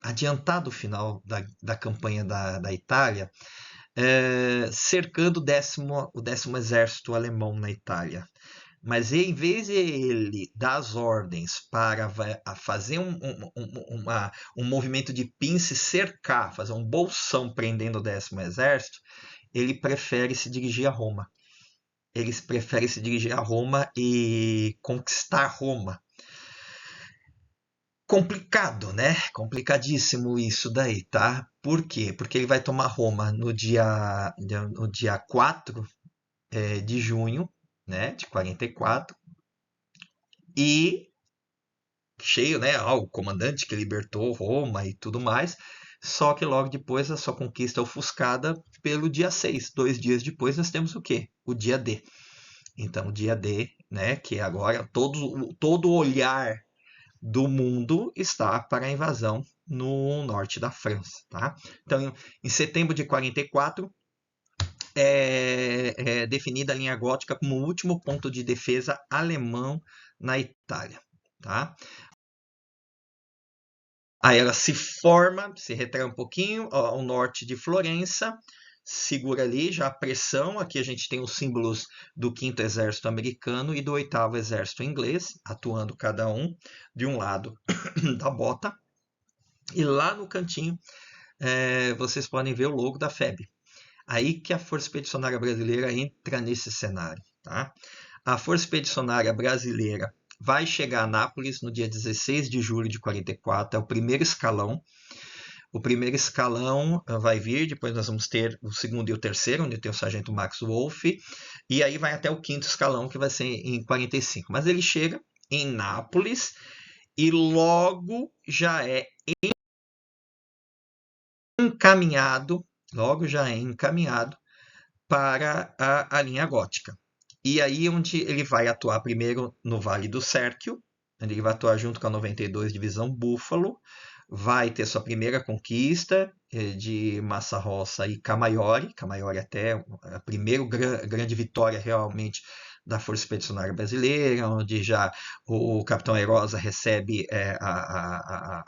adiantado o final da campanha da Itália, cercando o décimo exército alemão na Itália. Mas em vez de ele dar as ordens para fazer um movimento de pince, cercar, fazer um bolsão prendendo o décimo exército, ele prefere se dirigir a Roma. Eles preferem se dirigir a Roma e conquistar Roma. Complicado, né? Complicadíssimo isso daí, tá? Por quê? Porque ele vai tomar Roma no dia 4 de junho, né, de 44, e cheio, né? O comandante que libertou Roma e tudo mais. Só que logo depois a sua conquista é ofuscada pelo dia 6. 2 dias depois nós temos o quê? O dia D. Então, o dia D, né, que agora todo o olhar do mundo está para a invasão no norte da França, tá? Então, em setembro de 44, é definida a linha gótica como o último ponto de defesa alemão na Itália, tá? Aí ela se forma, se retrai um pouquinho ao norte de Florença, segura ali, já a pressão. Aqui a gente tem os símbolos do 5º Exército americano e do 8º Exército inglês, atuando cada um de um lado da bota. E lá no cantinho, vocês podem ver o logo da FEB. Aí que a Força Expedicionária Brasileira entra nesse cenário. Tá? A Força Expedicionária Brasileira vai chegar a Anápolis no dia 16 de julho de 44, é o primeiro escalão. O primeiro escalão vai vir, depois nós vamos ter o segundo e o terceiro, onde tem o Sargento Max Wolff, e aí vai até o 5º escalão, que vai ser em 45. Mas ele chega em Nápoles e logo já é encaminhado para a linha gótica. E aí onde ele vai atuar primeiro no Vale do Sérquio, onde ele vai atuar junto com a 92 Divisão Búfalo, vai ter sua primeira conquista de Massa Rossa e Camaiore. Camaiore até a primeira grande vitória realmente da Força Expedicionária Brasileira, onde já o Capitão Airosa recebe a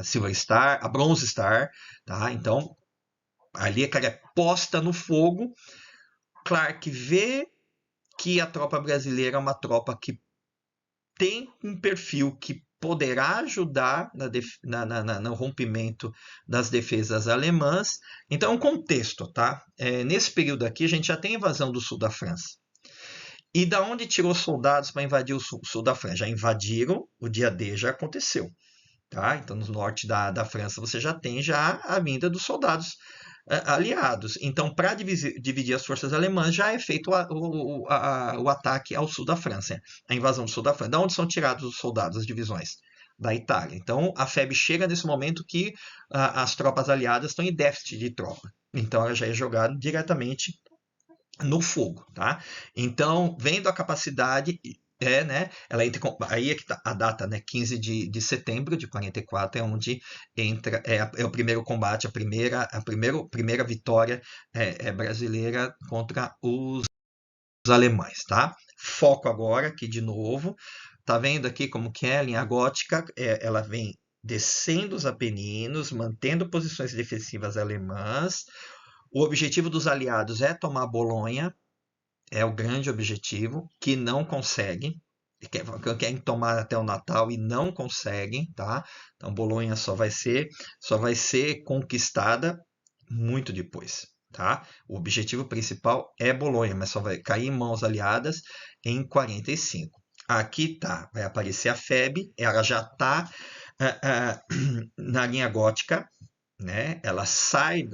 Silver Star, a Bronze Star, tá? Então, ali a cara é posta no fogo. Clark vê que a tropa brasileira é uma tropa que tem um perfil que poderá ajudar no rompimento das defesas alemãs. Então, contexto, tá? Nesse período aqui, a gente já tem a invasão do sul da França. E da onde tirou soldados para invadir o sul da França? Já invadiram, o dia D já aconteceu. Tá? Então, no norte da França, você já tem a vinda dos soldados aliados. Então, para dividir as forças alemãs, já é feito o ataque ao sul da França, a invasão do sul da França. Da onde são tirados os soldados, as divisões? Da Itália. Então, a FEB chega nesse momento que as tropas aliadas estão em déficit de tropa. Então, ela já é jogada diretamente no fogo. Tá? Então, vendo a capacidade... né? Ela entra aí é que tá a data, né? 15 de setembro de 44 é onde entra é o primeiro combate, a primeira vitória brasileira contra os alemães, tá? Foco agora aqui de novo, tá vendo aqui como que é a linha gótica? Ela vem descendo os Apeninos, mantendo posições defensivas alemãs. O objetivo dos aliados é tomar Bolonha. É o grande objetivo, que não conseguem. Querem tomar até o Natal e não conseguem, tá? Então, Bolonha só vai ser conquistada muito depois, tá? O objetivo principal é Bolonha, mas só vai cair em mãos aliadas em 45. Aqui tá, vai aparecer a FEB, ela já está na linha gótica, né? Ela sai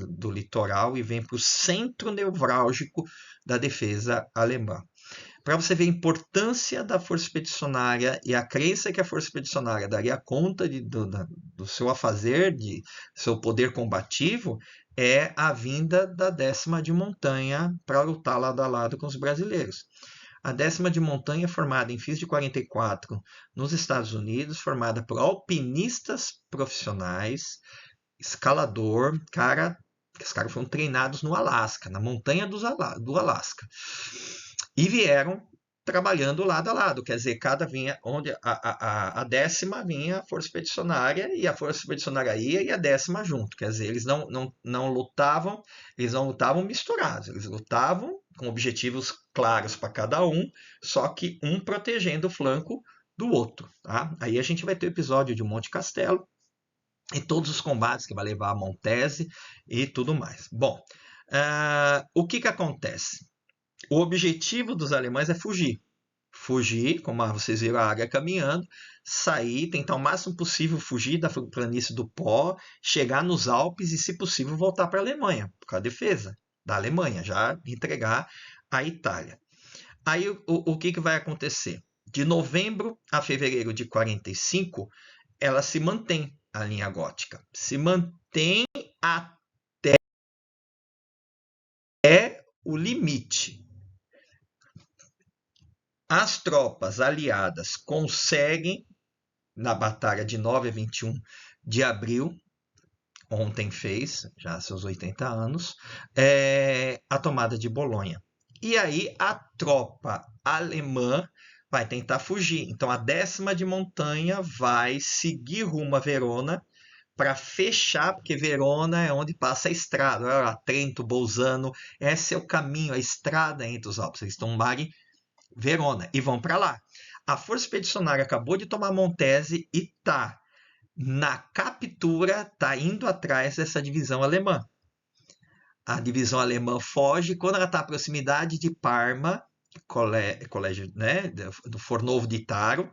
do litoral e vem para o centro nevrálgico da defesa alemã. Para você ver a importância da Força Expedicionária e a crença que a Força Expedicionária daria conta do seu afazer, de seu poder combativo, é a vinda da 10ª de Montanha para lutar lado a lado com os brasileiros. A 10ª de Montanha é formada em fins de 44 nos Estados Unidos, formada por alpinistas profissionais, escalador, os caras foram treinados no Alasca, na montanha do Alasca. E vieram trabalhando lado a lado, quer dizer, cada vinha, onde a 10ª vinha a Força Expedicionária, e a Força Expedicionária ia e a 10ª junto, quer dizer, eles não lutavam misturados, eles lutavam com objetivos claros para cada um, só que um protegendo o flanco do outro. Tá? Aí a gente vai ter o episódio de Monte Castelo, e todos os combates que vai levar a Montese e tudo mais. Bom, o que acontece? O objetivo dos alemães é fugir. Fugir, como vocês viram a águia caminhando, sair, tentar o máximo possível fugir da planície do Pó, chegar nos Alpes e, se possível, voltar para a Alemanha, por causa da defesa da Alemanha, já entregar a Itália. Aí o que vai acontecer? De novembro a fevereiro de 45, ela se mantém, a linha gótica. Se mantém até o limite. As tropas aliadas conseguem, na batalha de 9 a 21 de abril, ontem fez, já seus 80 anos, a tomada de Bolonha. E aí a tropa alemã vai tentar fugir. Então a 10ª de Montanha vai seguir rumo a Verona para fechar, porque Verona é onde passa a estrada. Olha lá, Trento, Bolzano, esse é o caminho, a estrada entre os Alpes. Eles tomarem Verona e vão para lá. A Força Expedicionária acabou de tomar Montese e está na captura, está indo atrás dessa divisão alemã. A divisão alemã foge. Quando ela está à proximidade de Parma, colégio, né, do Fornovo di Taro,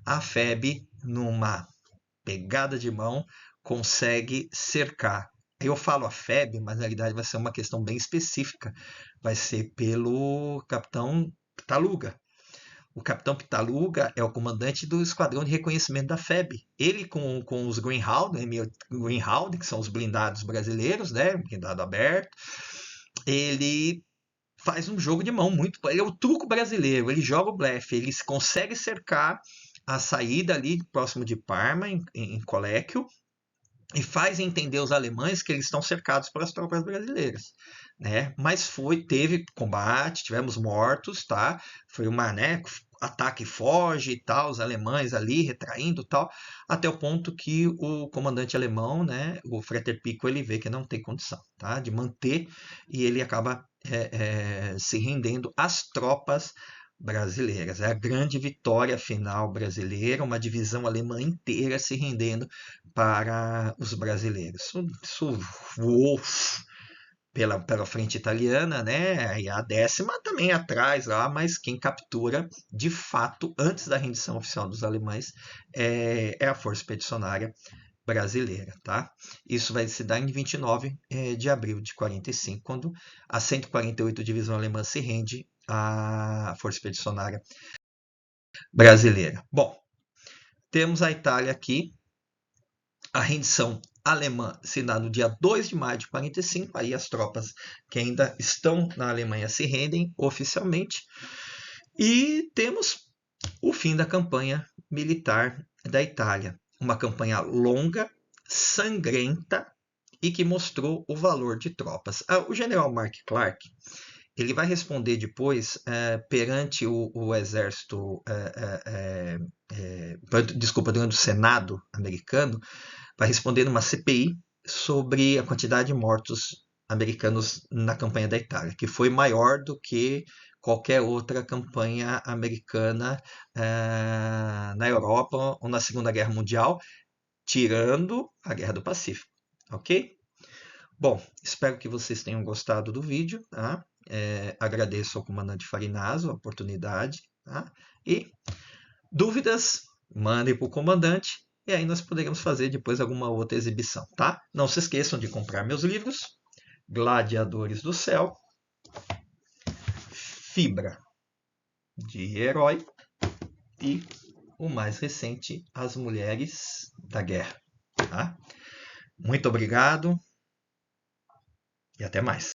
a FEB, numa pegada de mão, consegue cercar. Eu falo a FEB, mas na realidade vai ser uma questão bem específica. Vai ser pelo capitão Pitaluga. O capitão Pitaluga é o comandante do esquadrão de reconhecimento da FEB. Ele com os Greenhound, Greenhound, que são os blindados brasileiros, né, blindado aberto, ele faz um jogo de mão muito. Ele é o truco brasileiro, ele joga o blefe, ele consegue cercar a saída ali próximo de Parma, em Colecchio, e faz entender os alemães que eles estão cercados pelas tropas brasileiras, né? Mas teve combate, tivemos mortos, tá? Foi uma, né, ataque foge e tal, os alemães ali retraindo tal, até o ponto que o comandante alemão, né, o Freder Pico, ele vê que não tem condição, tá, de manter, e ele acaba se rendendo às tropas brasileiras. É a grande vitória final brasileira, uma divisão alemã inteira se rendendo para os brasileiros. Isso voou pela frente italiana, né? E a 10ª também atrás lá, mas quem captura de fato antes da rendição oficial dos alemães é a Força Expedicionária Brasileira, tá? Isso vai se dar em 29 de abril de 45, quando a 148ª Divisão Alemã se rende à Força Expedicionária Brasileira. Bom, temos a Itália aqui. A rendição alemã se dá no dia 2 de maio de 45, aí as tropas que ainda estão na Alemanha se rendem oficialmente. E temos o fim da campanha militar da Itália. Uma campanha longa, sangrenta e que mostrou o valor de tropas. O general Mark Clark, ele vai responder depois perante o exército, durante o Senado americano, vai responder numa CPI sobre a quantidade de mortos americanos na campanha da Itália, que foi maior do que qualquer outra campanha americana na Europa ou na Segunda Guerra Mundial, tirando a Guerra do Pacífico, ok? Bom, espero que vocês tenham gostado do vídeo, tá? Agradeço ao comandante Farinaso a oportunidade, tá? E dúvidas, mandem para o comandante, e aí nós poderemos fazer depois alguma outra exibição, tá? Não se esqueçam de comprar meus livros, Gladiadores do Céu, Fibra de Herói e o mais recente, As Mulheres da Guerra, tá? Muito obrigado e até mais.